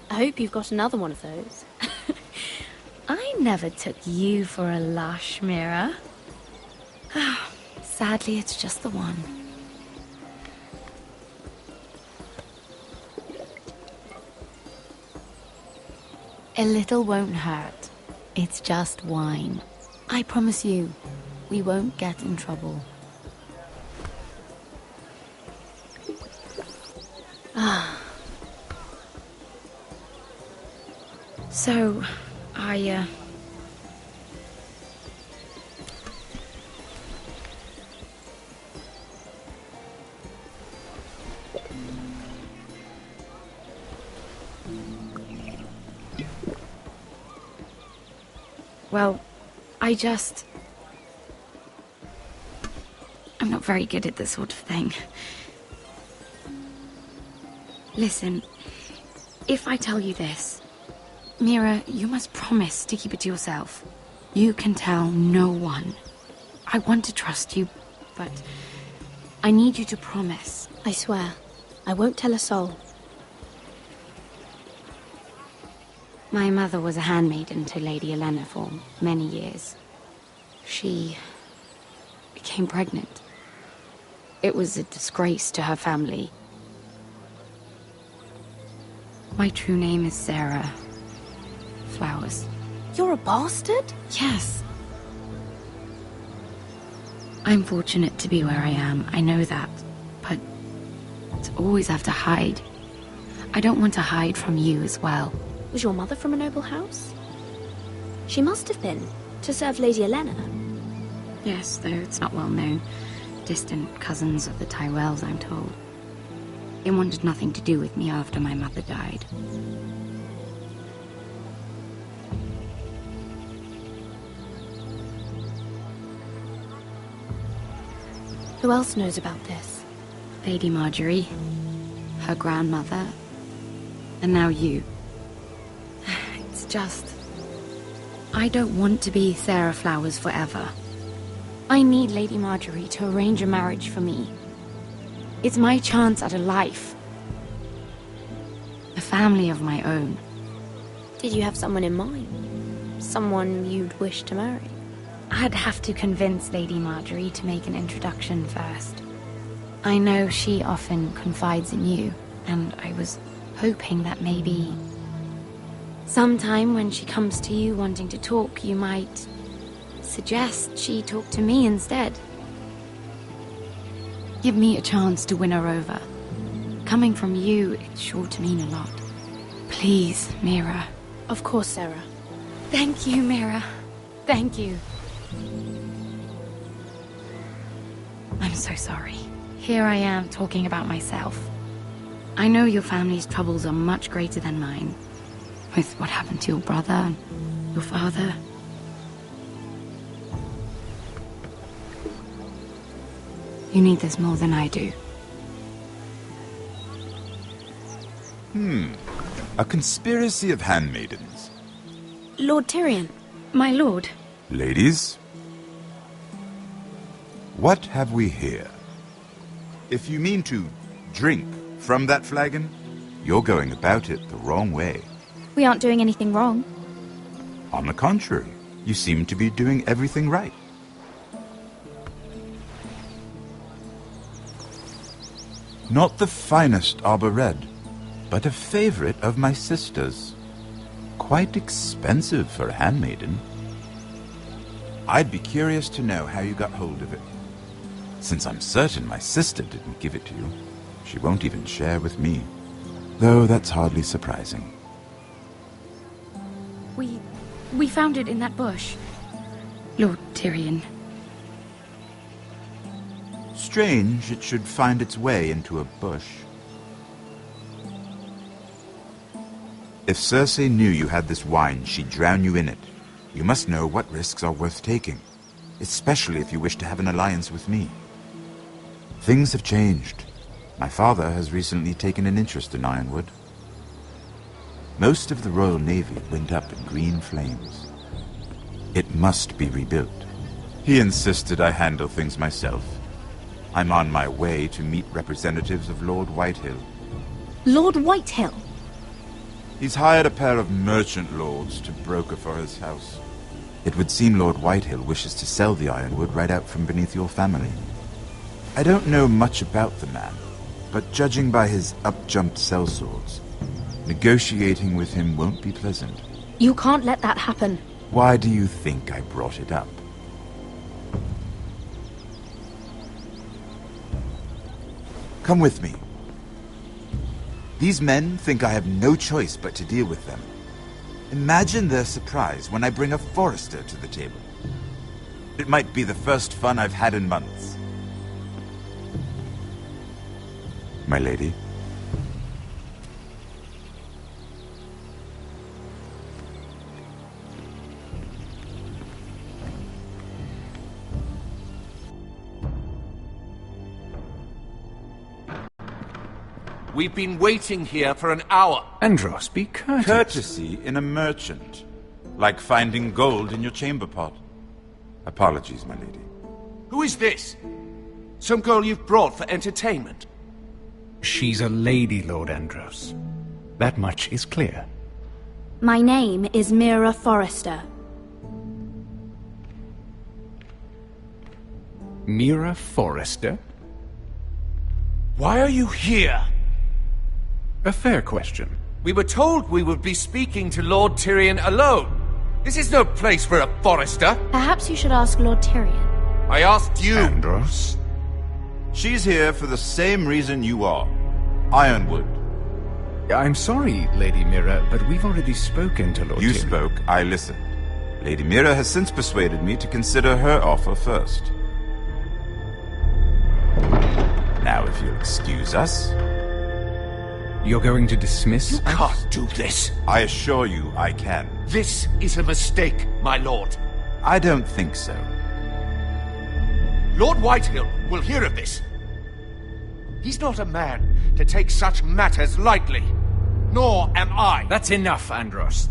I hope you've got another one of those. I never took you for a lush, Mira. Sadly, it's just the one. A little won't hurt. It's just wine. I promise you, we won't get in trouble. So, well, I'm not very good at this sort of thing. Listen, if I tell you this, Mira, you must promise to keep it to yourself. You can tell no one. I want to trust you, but I need you to promise. I swear, I won't tell a soul. My mother was a handmaiden to Lady Elena for many years. She became pregnant. It was a disgrace to her family. My true name is Sarah Flowers. You're a bastard? Yes. I'm fortunate to be where I am, I know that. But to always have to hide. I don't want to hide from you as well. Was your mother from a noble house? She must have been, to serve Lady Elena. Yes, though it's not well known. Distant cousins of the Tyrells, I'm told. They wanted nothing to do with me after my mother died. Who else knows about this? Lady Marjorie, her grandmother, and now you. It's just... I don't want to be Sarah Flowers forever. I need Lady Marjorie to arrange a marriage for me. It's my chance at a life. A family of my own. Did you have someone in mind? Someone you'd wish to marry? I'd have to convince Lady Marjorie to make an introduction first. I know she often confides in you, and I was hoping that maybe... sometime when she comes to you wanting to talk, you might suggest she talk to me instead. Give me a chance to win her over. Coming from you, it's sure to mean a lot. Please, Mira. Of course, Sarah. Thank you, Mira. Thank you. I'm so sorry. Here I am talking about myself. I know your family's troubles are much greater than mine. With what happened to your brother and your father. You need this more than I do. A conspiracy of handmaidens. Lord Tyrion. My lord. Ladies, what have we here? If you mean to drink from that flagon, you're going about it the wrong way. We aren't doing anything wrong. On the contrary, you seem to be doing everything right. Not the finest arbor red, but a favorite of my sister's. Quite expensive for a handmaiden. I'd be curious to know how you got hold of it. Since I'm certain my sister didn't give it to you, she won't even share with me. Though that's hardly surprising. We found it in that bush. Lord Tyrion. Strange it should find its way into a bush. If Cersei knew you had this wine, she'd drown you in it. You must know what risks are worth taking, especially if you wish to have an alliance with me. Things have changed. My father has recently taken an interest in Ironwood. Most of the Royal Navy went up in green flames. It must be rebuilt. He insisted I handle things myself. I'm on my way to meet representatives of Lord Whitehill. Lord Whitehill? He's hired a pair of merchant lords to broker for his house. It would seem Lord Whitehill wishes to sell the ironwood right out from beneath your family. I don't know much about the man, but judging by his up-jumped sellswords, negotiating with him won't be pleasant. You can't let that happen. Why do you think I brought it up? Come with me. These men think I have no choice but to deal with them. Imagine their surprise when I bring a forester to the table. It might be the first fun I've had in months. My lady. We've been waiting here for an hour. Andros, be courteous. Courtesy in a merchant. Like finding gold in your chamber pot. Apologies, my lady. Who is this? Some girl you've brought for entertainment? She's a lady, Lord Andros. That much is clear. My name is Mira Forrester. Mira Forrester? Why are you here? A fair question. We were told we would be speaking to Lord Tyrion alone. This is no place for a Forrester. Perhaps you should ask Lord Tyrion. I asked you. Andros? She's here for the same reason you are. Ironwood. I'm sorry, Lady Mira, but we've already spoken to Lord You Tyrion. spoke, I listened. Lady Mira has since persuaded me to consider her offer first. Now, if you'll excuse us... You're going to dismiss You can't do this. I assure you I can. This is a mistake, my lord. I don't think so. Lord Whitehill will hear of this. He's not a man to take such matters lightly. Nor am I. That's enough, Andros.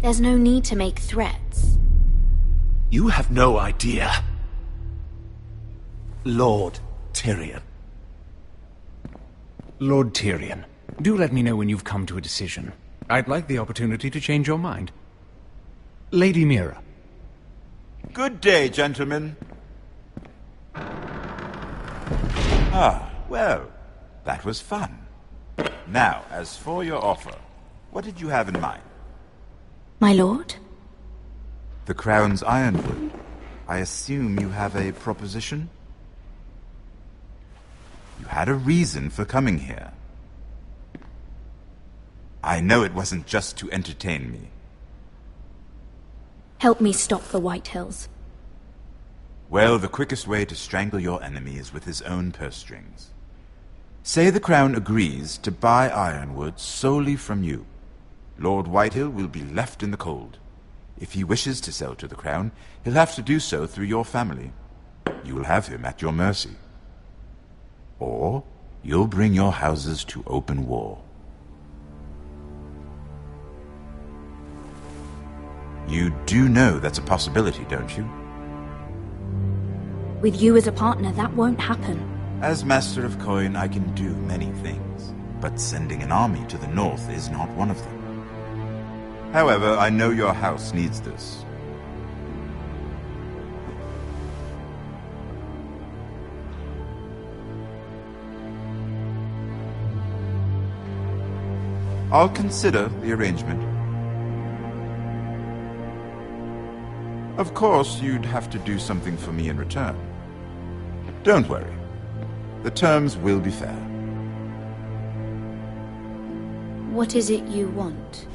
There's no need to make threats. You have no idea. Lord Tyrion. Lord Tyrion, do let me know when you've come to a decision. I'd like the opportunity to change your mind. Lady Mira. Good day, gentlemen. Ah, well, that was fun. Now, as for your offer, what did you have in mind? My lord? The Crown's Ironwood. I assume you have a proposition? You had a reason for coming here. I know it wasn't just to entertain me. Help me stop the Whitehills. Well, the quickest way to strangle your enemy is with his own purse strings. Say the Crown agrees to buy Ironwood solely from you. Lord Whitehill will be left in the cold. If he wishes to sell to the Crown, he'll have to do so through your family. You will have him at your mercy. Or you'll bring your houses to open war. You do know that's a possibility, don't you? With you as a partner, that won't happen. As Master of Coin, I can do many things, but sending an army to the north is not one of them. However, I know your house needs this. I'll consider the arrangement. Of course, you'd have to do something for me in return. Don't worry. The terms will be fair. What is it you want?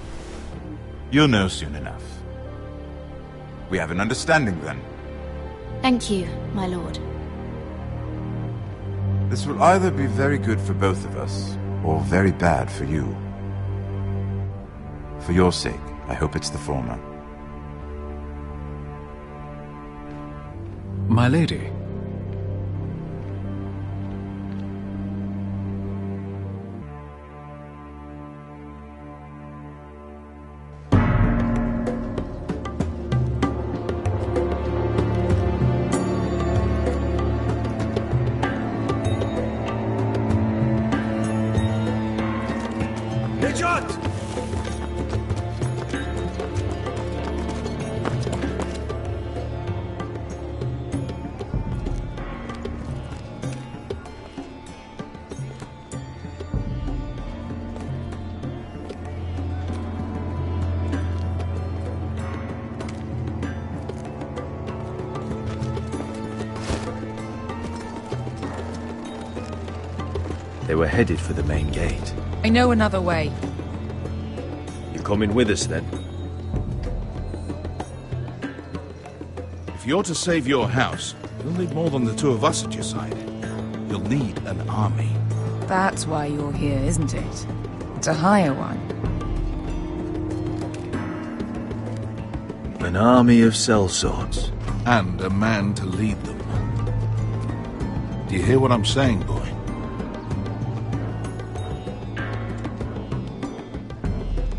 You'll know soon enough. We have an understanding then. Thank you, my lord. This will either be very good for both of us, or very bad for you. For your sake, I hope it's the former. My lady. They were headed for the main gate. I know another way. You coming with us, then? If you're to save your house, you'll need more than the two of us at your side. You'll need an army. That's why you're here, isn't it? To hire one. An army of sellswords. And a man to lead them. Do you hear what I'm saying, boy?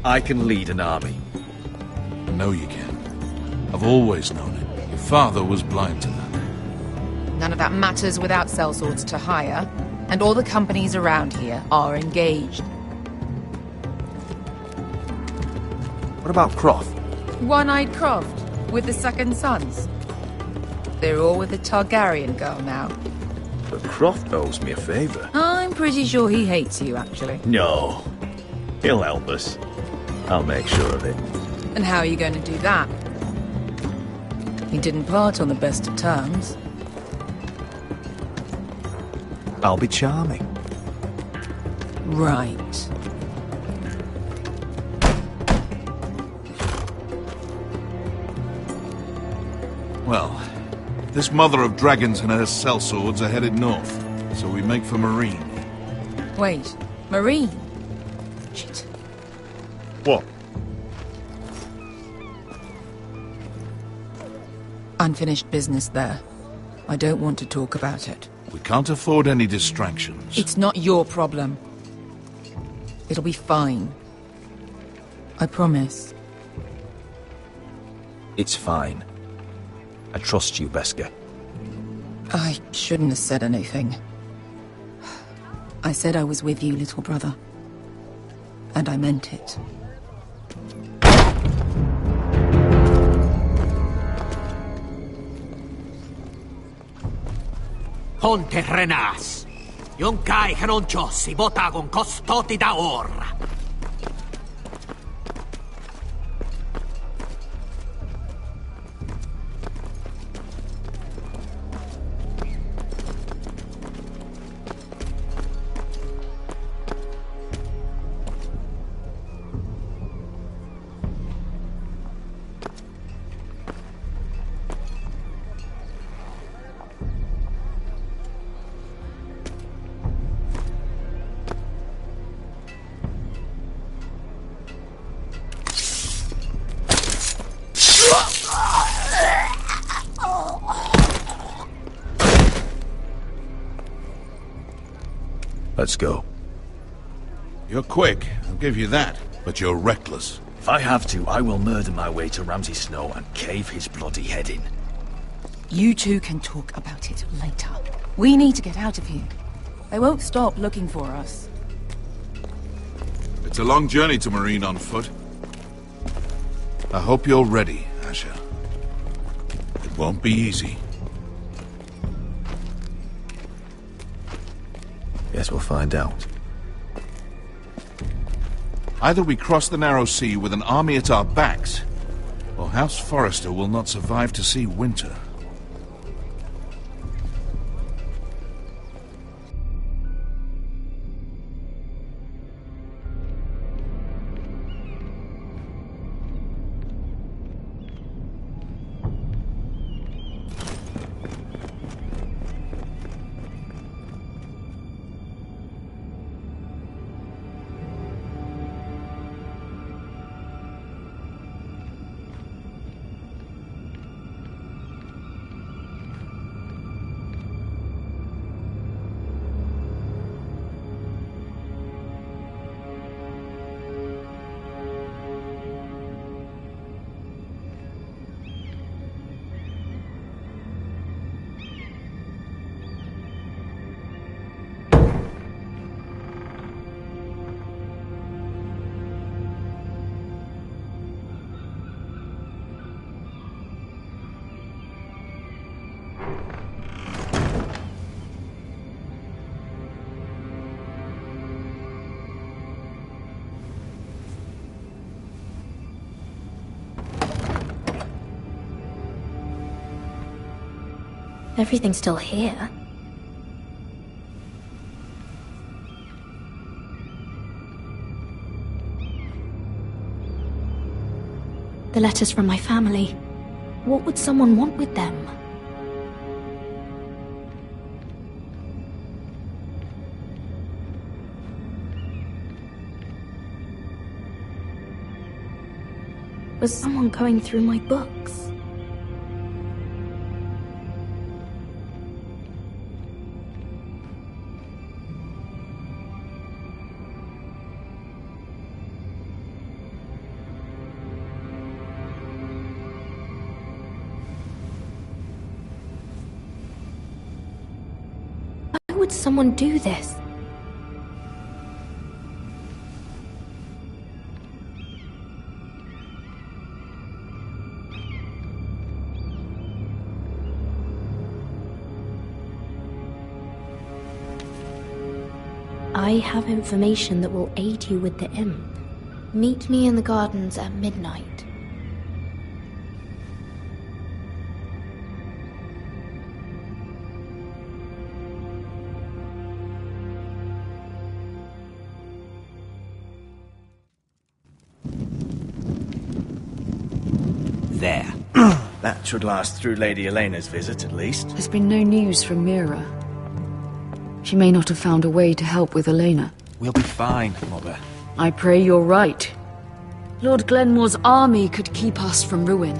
I can lead an army. I know you can. I've always known it. Your father was blind to that. None of that matters without sellswords to hire, and all the companies around here are engaged. What about Croft? One-eyed Croft, with the second sons. They're all with the Targaryen girl now. But Croft owes me a favour. I'm pretty sure he hates you, actually. No. He'll help us. I'll make sure of it. And how are you going to do that? He didn't part on the best of terms. I'll be charming. Right. Well, this mother of dragons and her sellswords are headed north, so we make for Marine. Wait, Marine? Shit. What? Unfinished business there. I don't want to talk about it. We can't afford any distractions. It's not your problem. It'll be fine. I promise. It's fine. I trust you, Beskha. I shouldn't have said anything. I said I was with you, little brother. And I meant it. Ponte Renas. Yon kai Hronchos, bota con costoti da orra. Let's go. You're quick, I'll give you that, but you're reckless. If I have to, I will murder my way to Ramsay Snow and cave his bloody head in. You two can talk about it later. We need to get out of here. They won't stop looking for us. It's a long journey to Marine on foot. I hope you're ready, Asher. It won't be easy. Guess we'll find out. Either we cross the narrow sea with an army at our backs, or House Forrester will not survive to see winter. Everything's still here. The letters from my family. What would someone want with them? Was someone going through my books? Why would someone do this? I have information that will aid you with the imp. Meet me in the gardens at midnight. There. That should last through Lady Elena's visit, at least. There's been no news from Mira. She may not have found a way to help with Elena. We'll be fine, Mother. I pray you're right. Lord Glenmore's army could keep us from ruin.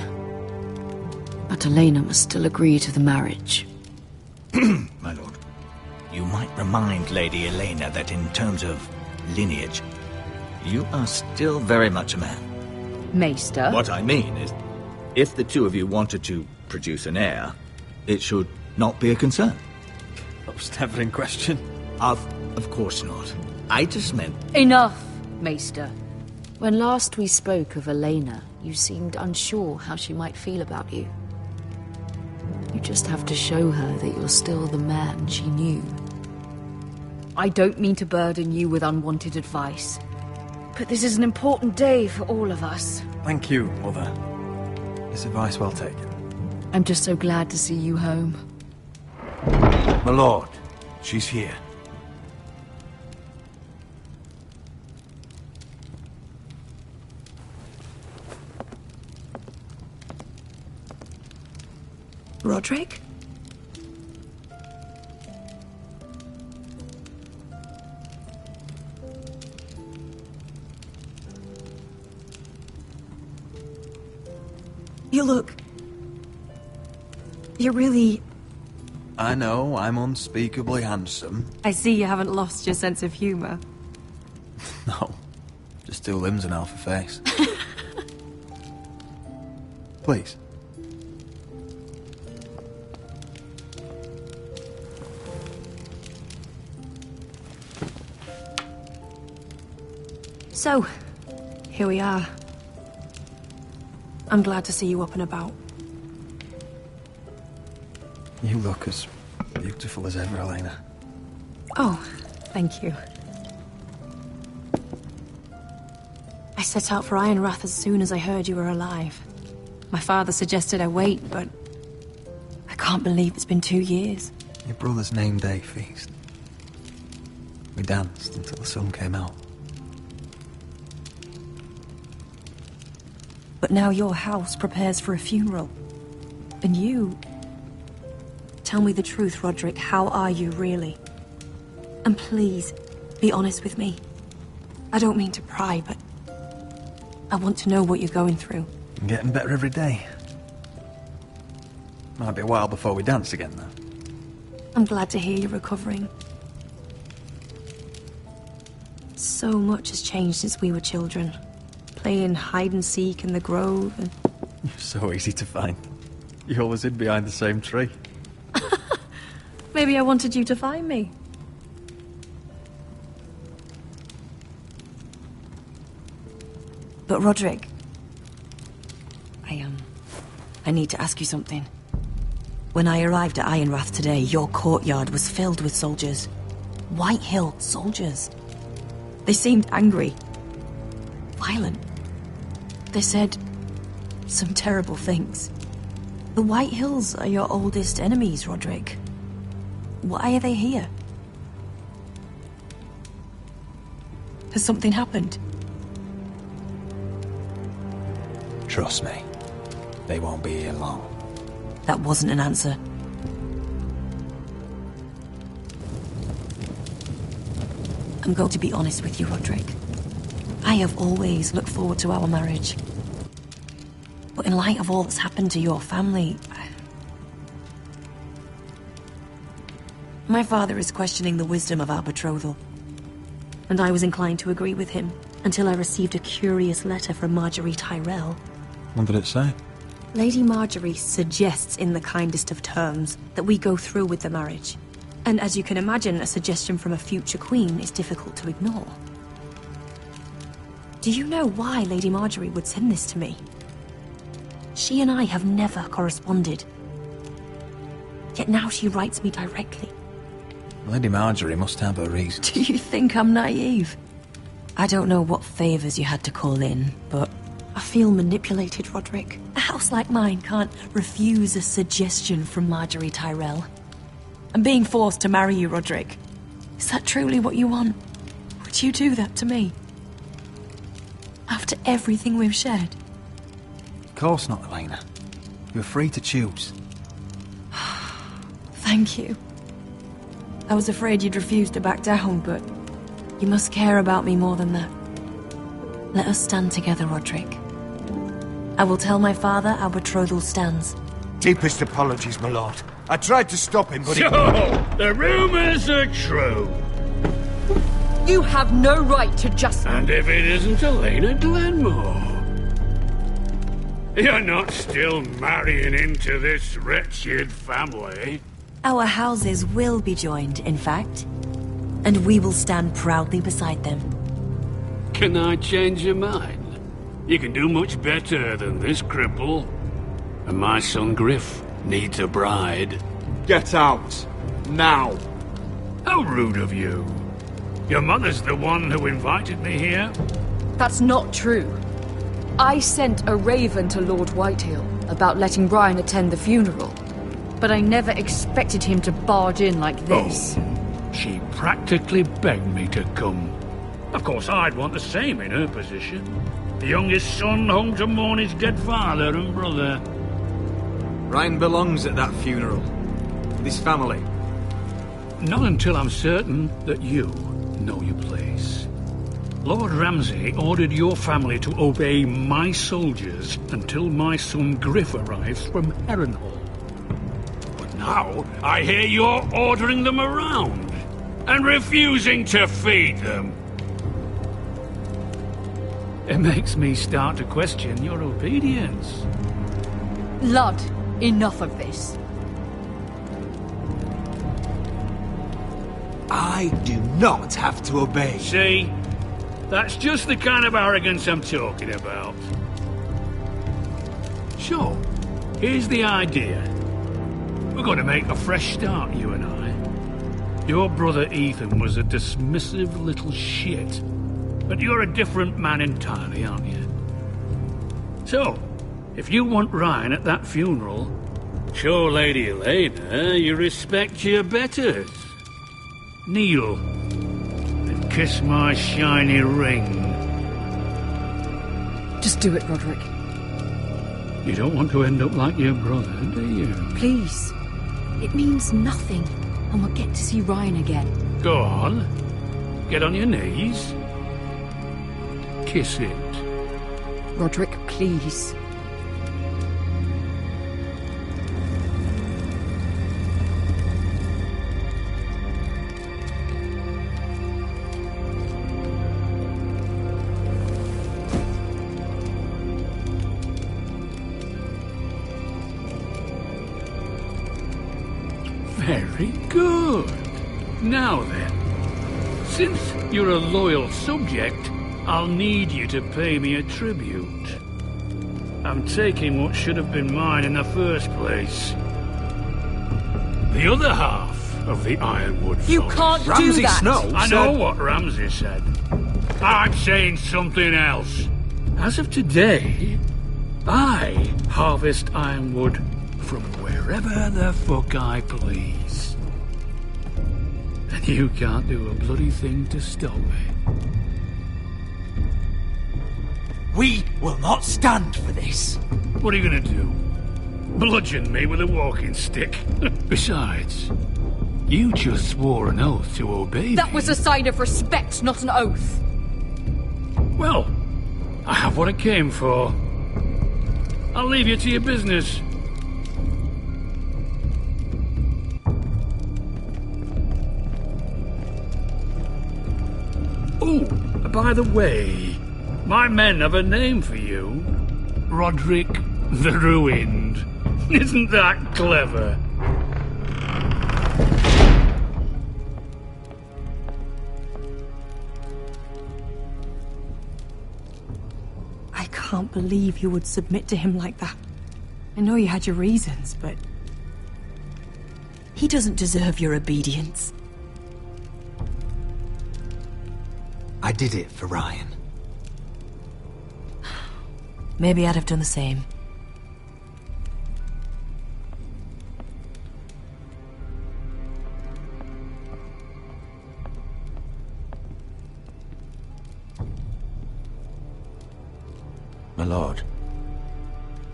But Elena must still agree to the marriage. My lord. You might remind Lady Elena that in terms of lineage, you are still very much a man. Maester? What I mean is, if the two of you wanted to produce an heir, it should not be a concern. That was never in question. Of course not. I just meant... Enough, Maester. When last we spoke of Elena, you seemed unsure how she might feel about you. You just have to show her that you're still the man she knew. I don't mean to burden you with unwanted advice, but this is an important day for all of us. Thank you, Mother. This advice well taken. I'm just so glad to see you home. My lord, she's here. Roderick? You look... You're really... I know, I'm unspeakably handsome. I see you haven't lost your sense of humour. No, just 2 limbs and half a face. Please. So, here we are. I'm glad to see you up and about. You look as beautiful as ever, Elena. Oh, thank you. I set out for Ironrath as soon as I heard you were alive. My father suggested I wait, but I can't believe it's been 2 years. Your brother's name day feast. We danced until the sun came out. But now your house prepares for a funeral. And you... Tell me the truth, Roderick. How are you, really? And please, be honest with me. I don't mean to pry, but... I want to know what you're going through. I'm getting better every day. Might be a while before we dance again, though. I'm glad to hear you're recovering. So much has changed since we were children. Playing hide and seek in the grove and... You're so easy to find. You always hid behind the same tree. Maybe I wanted you to find me. But Roderick... I need to ask you something. When I arrived at Ironrath today, your courtyard was filled with soldiers. White Hill soldiers. They seemed angry. Violent. They said some terrible things. The White Hills are your oldest enemies, Roderick. Why are they here? Has something happened? Trust me. They won't be here long. That wasn't an answer. I'm going to be honest with you, Roderick. I have always looked forward to our marriage. But in light of all that's happened to your family... My father is questioning the wisdom of our betrothal. And I was inclined to agree with him, until I received a curious letter from Marjorie Tyrell. What did it say? Lady Marjorie suggests in the kindest of terms that we go through with the marriage. And as you can imagine, a suggestion from a future queen is difficult to ignore. Do you know why Lady Marjorie would send this to me? She and I have never corresponded. Yet now she writes me directly. Lady Marjorie must have a reason. Do you think I'm naive? I don't know what favors you had to call in, but I feel manipulated, Roderick. A house like mine can't refuse a suggestion from Marjorie Tyrell. I'm being forced to marry you, Roderick. Is that truly what you want? Would you do that to me? After everything we've shared? Of course not, Elena. You're free to choose. Thank you. I was afraid you'd refuse to back down, but you must care about me more than that. Let us stand together, Roderick. I will tell my father our betrothal stands. Deepest apologies, my lord. I tried to stop him, but So, the rumours are true. You have no right to just... And if it isn't Elena Glenmore? You're not still marrying into this wretched family? Our houses will be joined, in fact. And we will stand proudly beside them. Can I change your mind? You can do much better than this cripple. And my son Griff needs a bride. Get out. Now. How rude of you. Your mother's the one who invited me here? That's not true. I sent a raven to Lord Whitehill about letting Brian attend the funeral. But I never expected him to barge in like this. Oh, she practically begged me to come. Of course, I'd want the same in her position. The youngest son home to mourn his dead father and brother. Ryan belongs at that funeral. With his family. Not until I'm certain that you know your place. Lord Ramsay ordered your family to obey my soldiers until my son Griff arrives from Harrenhal. But Now I hear you're ordering them around and refusing to feed them. It makes me start to question your obedience. Lud, enough of this. I do not have to obey. See? That's just the kind of arrogance I'm talking about. So, here's the idea. We're going to make a fresh start, you and I. Your brother Ethan was a dismissive little shit. But you're a different man entirely, aren't you? So, if you want Ryan at that funeral, show Lady Elena you respect your betters. Kneel and kiss my shiny ring. Just do it, Roderick. You don't want to end up like your brother, do you? Please. It means nothing, and we'll get to see Ryan again. Go on. Get on your knees. Kiss it. Roderick, please. Very good. Now then, since you're a loyal subject, I'll need you to pay me a tribute. I'm taking what should have been mine in the first place. The other half of the Ironwood Forest. You can't do that! Snow I know what Ramsay said. I'm saying something else. As of today, I harvest ironwood from wherever the fuck I please. And you can't do a bloody thing to stop me. We will not stand for this. What are you gonna do? Bludgeon me with a walking stick? Besides, you just swore an oath to obey me. That was a sign of respect, not an oath. Well, I have what I came for. I'll leave you to your business. Oh, by the way, my men have a name for you. Roderick the Ruined. Isn't that clever? I can't believe you would submit to him like that. I know you had your reasons, but... he doesn't deserve your obedience. I did it for Ryan. Maybe I'd have done the same. My lord,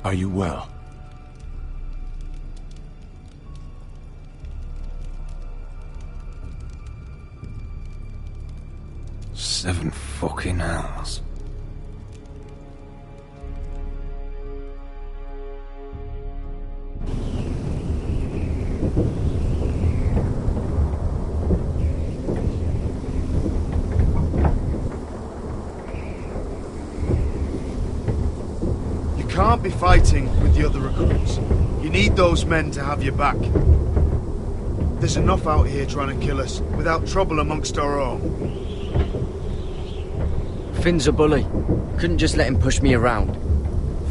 are you well? Seven fucking hours. You can't be fighting with the other recruits. You need those men to have your back. There's enough out here trying to kill us, without trouble amongst our own. Finn's a bully. Couldn't just let him push me around.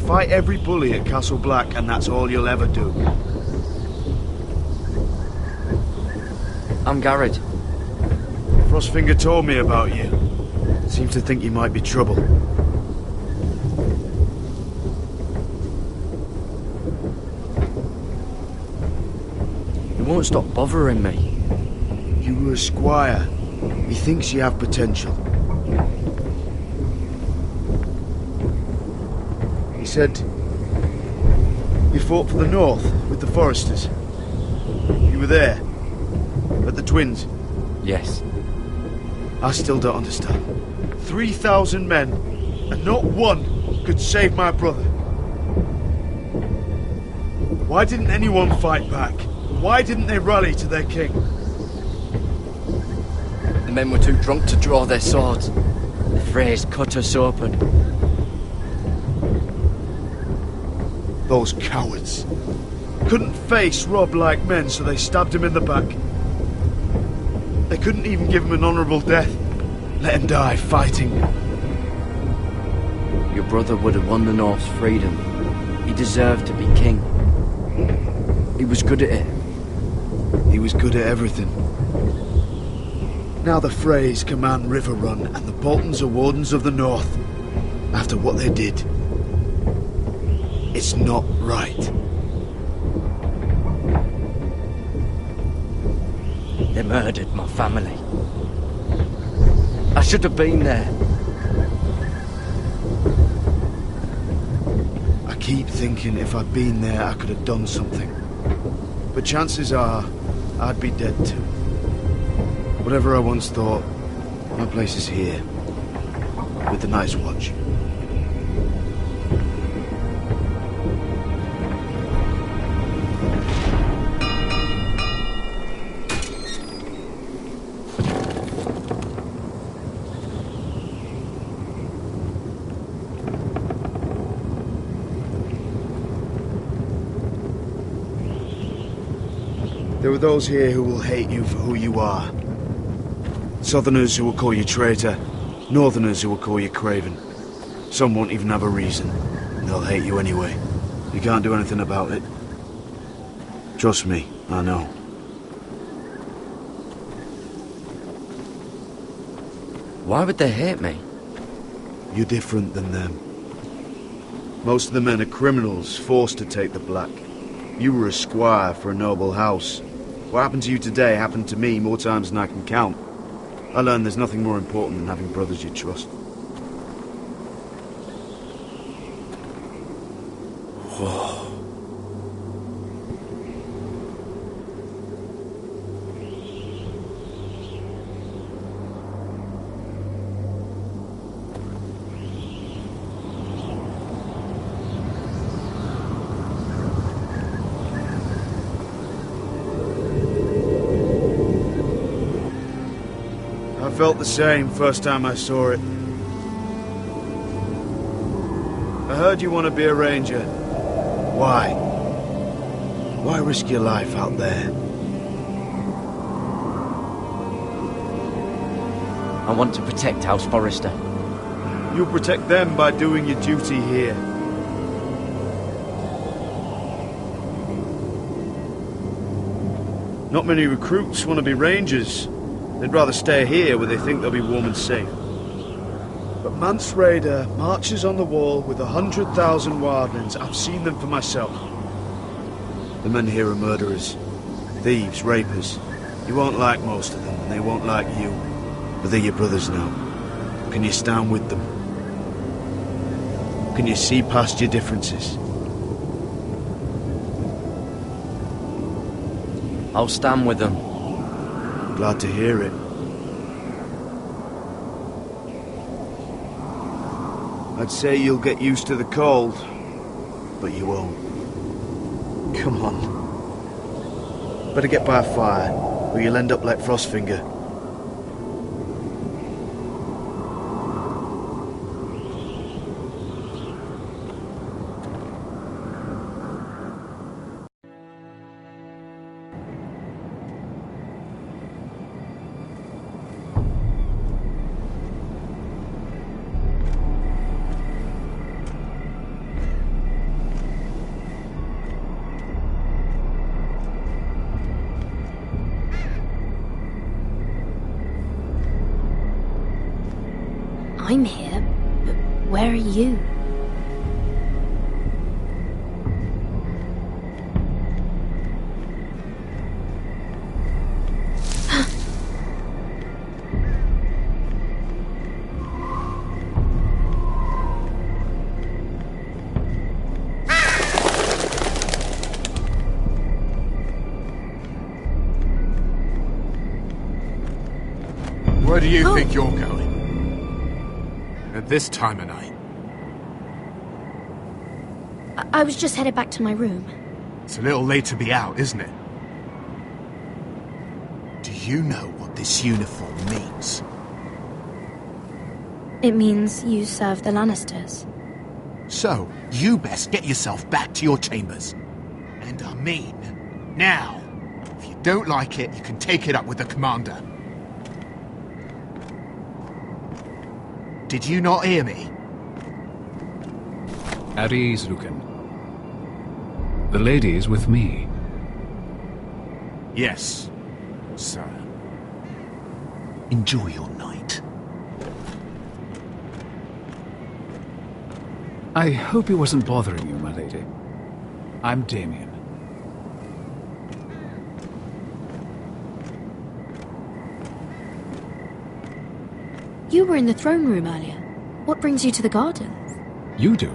Fight every bully at Castle Black, and that's all you'll ever do. I'm Garrett. Frostfinger told me about you. Seems to think you might be trouble. He won't stop bothering me. You were a squire. He thinks you have potential. He said you fought for the North with the Foresters. You were there, at the Twins. Yes. I still don't understand. 3,000 men, and not one could save my brother. Why didn't anyone fight back? Why didn't they rally to their king? The men were too drunk to draw their swords. The Freys cut us open. Those cowards. Couldn't face Rob like men, so they stabbed him in the back. They couldn't even give him an honourable death. Let him die fighting. Your brother would have won the North's freedom. He deserved to be king. He was good at it. He was good at everything. Now the Freys command River Run, and the Boltons are Wardens of the North. After what they did. It's not right. They murdered my family. I should have been there. I keep thinking if I'd been there, I could have done something. But chances are, I'd be dead too. Whatever I once thought, my place is here. With the Night's Watch. There are those here who will hate you for who you are. Southerners who will call you traitor, Northerners who will call you craven. Some won't even have a reason. They'll hate you anyway. You can't do anything about it. Trust me, I know. Why would they hate me? You're different than them. Most of the men are criminals, forced to take the black. You were a squire for a noble house. What happened to you today happened to me more times than I can count. I learned there's nothing more important than having brothers you trust. Whoa. I felt the same first time I saw it. I heard you want to be a ranger. Why? Why risk your life out there? I want to protect House Forrester. You'll protect them by doing your duty here. Not many recruits want to be rangers. They'd rather stay here where they think they'll be warm and safe. But Mance Rayder marches on the wall with 100,000 wildlings. I've seen them for myself. The men here are murderers, thieves, rapers. You won't like most of them, and they won't like you. But they're your brothers now. Can you stand with them? Can you see past your differences? I'll stand with them. Glad to hear it. I'd say you'll get used to the cold, but you won't. Come on. Better get by a fire, or you'll end up like Frostfinger. I'm here, but where are you? Where do you think you're going? At this time of night? I was just headed back to my room. It's a little late to be out, isn't it? you know what this uniform means? It means you serve the Lannisters. So, you best get yourself back to your chambers. And I mean, now. If you don't like it, you can take it up with the commander. Did you not hear me? At ease, Lucan. The lady is with me. Yes, sir. Enjoy your night. I hope he wasn't bothering you, my lady. I'm Damien. You were in the throne room earlier. What brings you to the gardens? You do.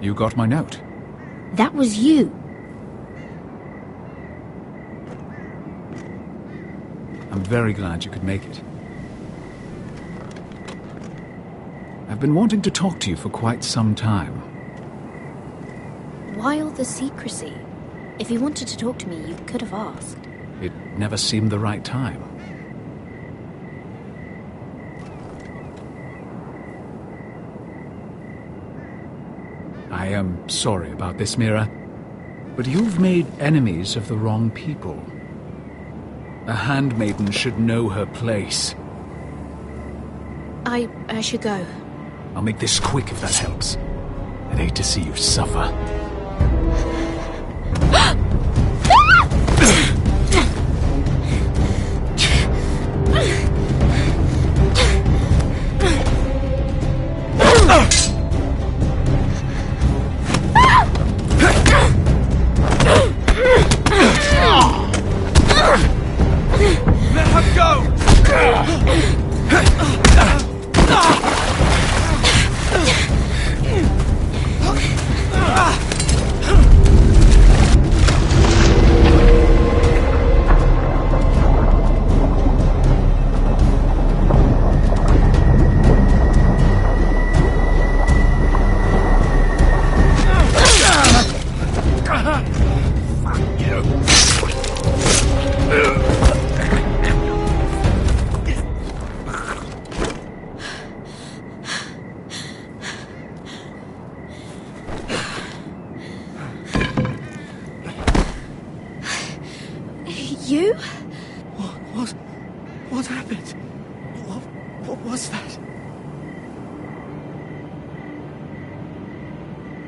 You got my note. That was you. I'm very glad you could make it. I've been wanting to talk to you for quite some time. Why all the secrecy? If you wanted to talk to me, you could have asked. It never seemed the right time. I am sorry about this, Mira, but you've made enemies of the wrong people. A handmaiden should know her place. I should go. I'll make this quick if that helps. I'd hate to see you suffer. Let her go! You? What happened? What was that?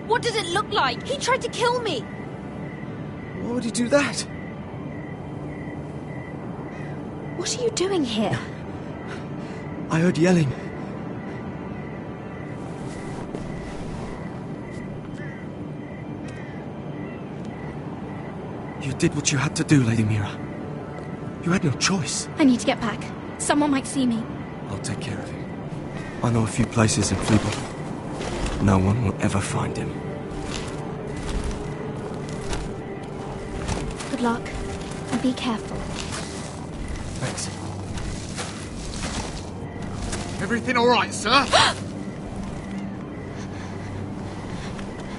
What does it look like? He tried to kill me! Why would he do that? What are you doing here? I heard yelling. You did what you had to do, Lady Mira. You had no choice. I need to get back. Someone might see me. I'll take care of him. I know a few places in Fleabot. No one will ever find him. Good luck. And be careful. Thanks. Everything all right, sir?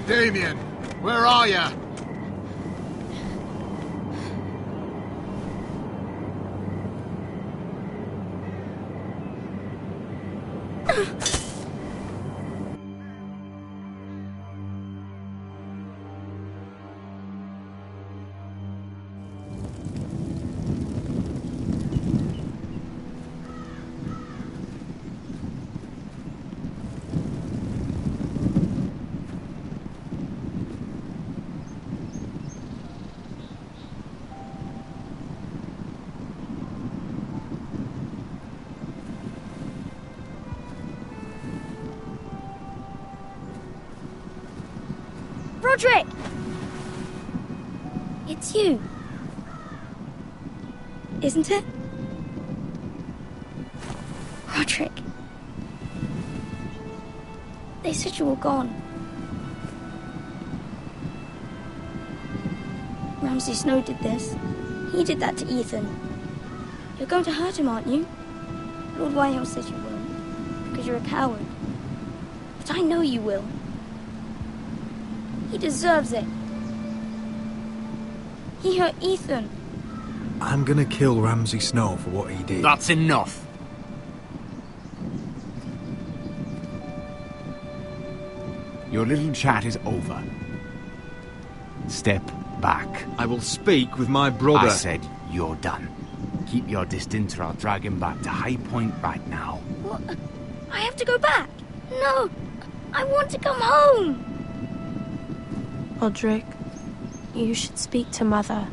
Damien, where are you? Roderick! It's you. Isn't it? Roderick. They said you were gone. Ramsay Snow did this. He did that to Ethan. You're going to hurt him, aren't you? Lord Whitehill says you won't, because you're a coward. But I know you will. He deserves it. He hurt Ethan. I'm gonna kill Ramsay Snow for what he did. That's enough. Your little chat is over. Step back. I will speak with my brother. I said you're done. Keep your distance or I'll drag him back to High Point right now. What? I have to go back? No! I want to come home! Roderick, you should speak to Mother.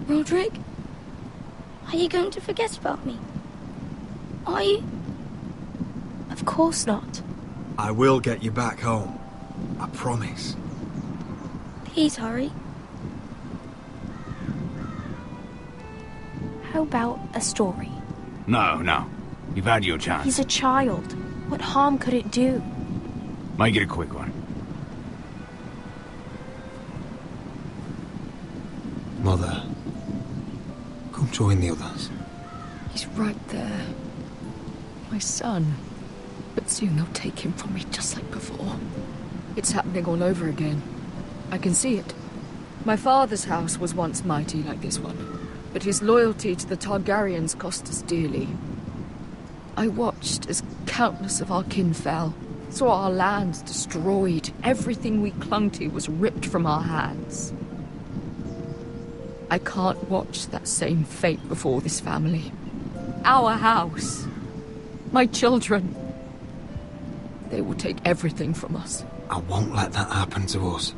Roderick? Are you going to forget about me? Are you? Of course not. I will get you back home. I promise. Please hurry. How about a story? No. You've had your chance. He's a child. What harm could it do? Make it a quick one. Mother, come join the others. He's right there. My son. But soon they'll take him from me just like before. It's happening all over again. I can see it. My father's house was once mighty like this one, but his loyalty to the Targaryens cost us dearly. I watched as countless of our kin fell, saw our lands destroyed, everything we clung to was ripped from our hands. I can't watch that same fate before this family. Our house. My children. They will take everything from us. I won't let that happen to us.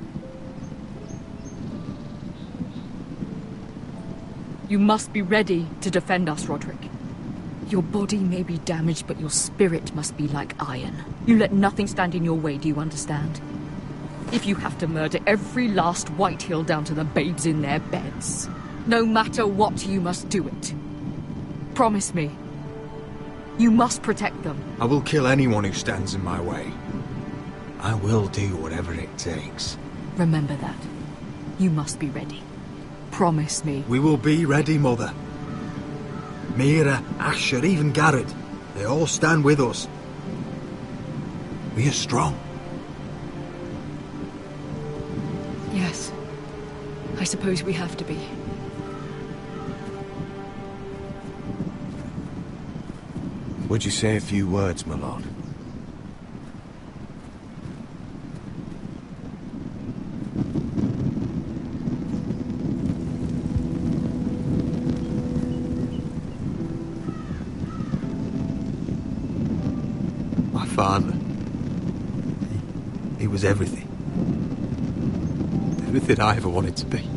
You must be ready to defend us, Roderick. Your body may be damaged, but your spirit must be like iron. You let nothing stand in your way, do you understand? If you have to murder every last Whitehill down to the babes in their beds, no matter what, you must do it. Promise me. You must protect them. I will kill anyone who stands in my way. I will do whatever it takes. Remember that. You must be ready. Promise me. We will be ready, Mother. Mira, Asher, even Garrett. They all stand with us. We are strong. Yes. I suppose we have to be. Would you say a few words, my lord? My father. He was everything. Everything I ever wanted to be.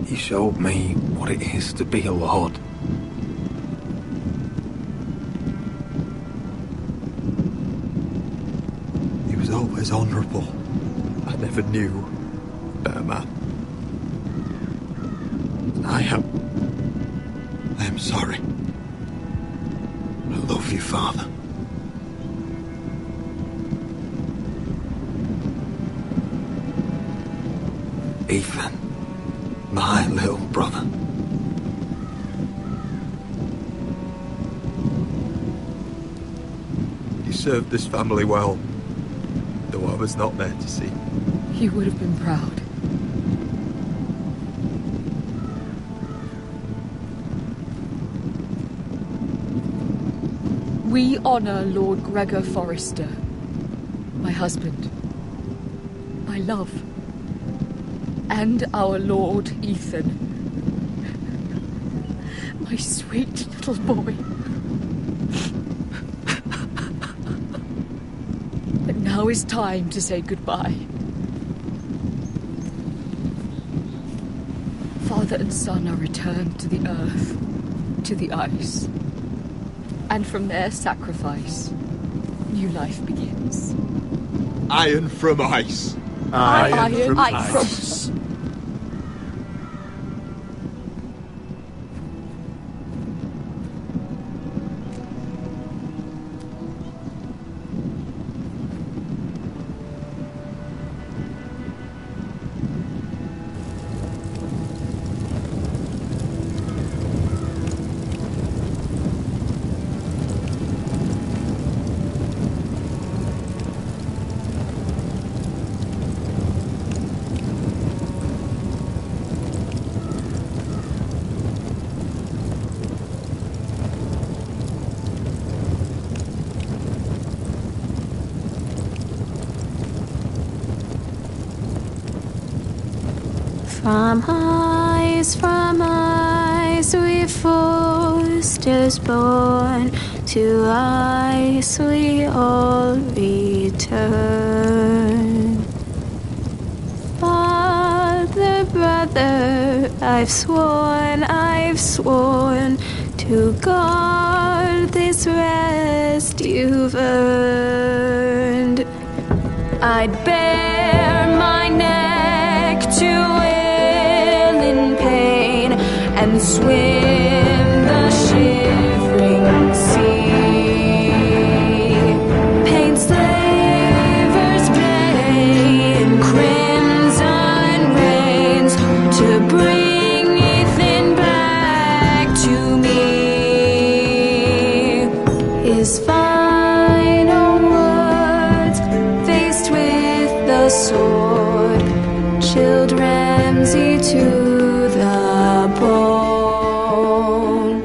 He showed me what it is to be a lord. He was always honourable. I never knew a better man. I am sorry. I love you, Father. Ethan, my little brother. You served this family well, though I was not there to see. You would have been proud. We honor Lord Gregor Forrester, my husband, my love. And our Lord Ethan. My sweet little boy. But now is time to say goodbye. Father and son are returned to the earth, to the ice. And from their sacrifice, new life begins. Iron from ice. Iron from ice. From ice, we foresters born, to ice we all return. Father, brother, I've sworn to guard this rest you've earned. I'd bare my neck to wail in pain and swim the shivering sea. Paint slavers play in crimson rains to bring Ethan back to me. His final words faced with the sword chilled Ramsay to the bone.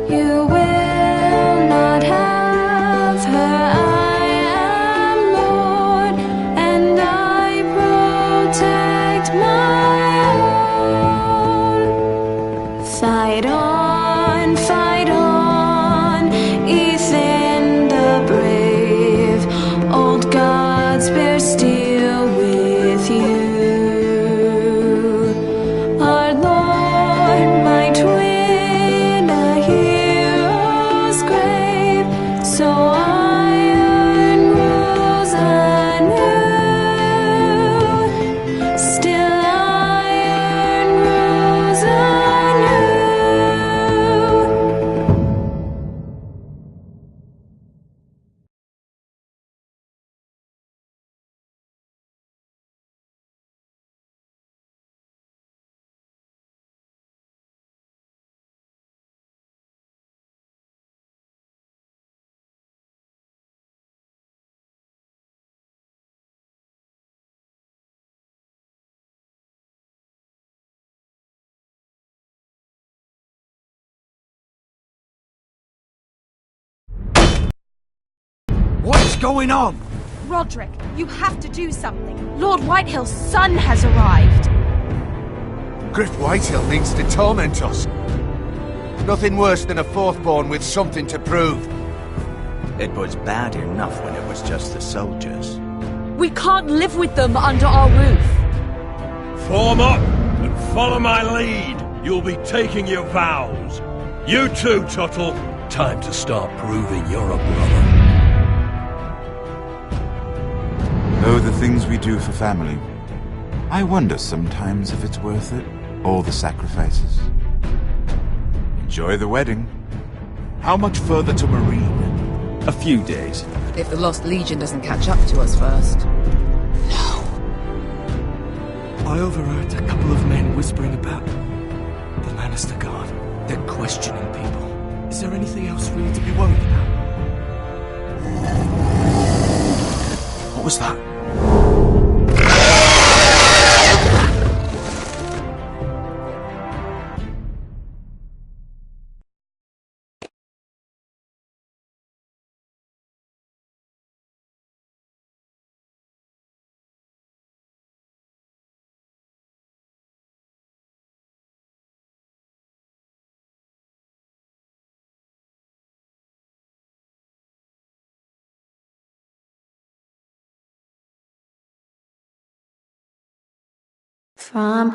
You will not have her, I am Lord, and I protect my own. Fight on, Ethan the brave, old gods bear steel with you. Our Lord, my twin, a hero's grave, so iron grows anew. Still iron grows anew. What's going on? Roderick, you have to do something. Lord Whitehill's son has arrived. Griff Whitehill means to torment us. Nothing worse than a fourthborn with something to prove. It was bad enough when it was just the soldiers. We can't live with them under our roof. Form up and follow my lead. You'll be taking your vows. You too, Tuttle. Time to start proving you're a brother. Oh, the things we do for family. I wonder sometimes if it's worth it. All the sacrifices. Enjoy the wedding. How much further to Marine? A few days. If the Lost Legion doesn't catch up to us first. I overheard a couple of men whispering about the Lannister Guard. They're questioning people. Is there anything else we need to be worried about? What was that? From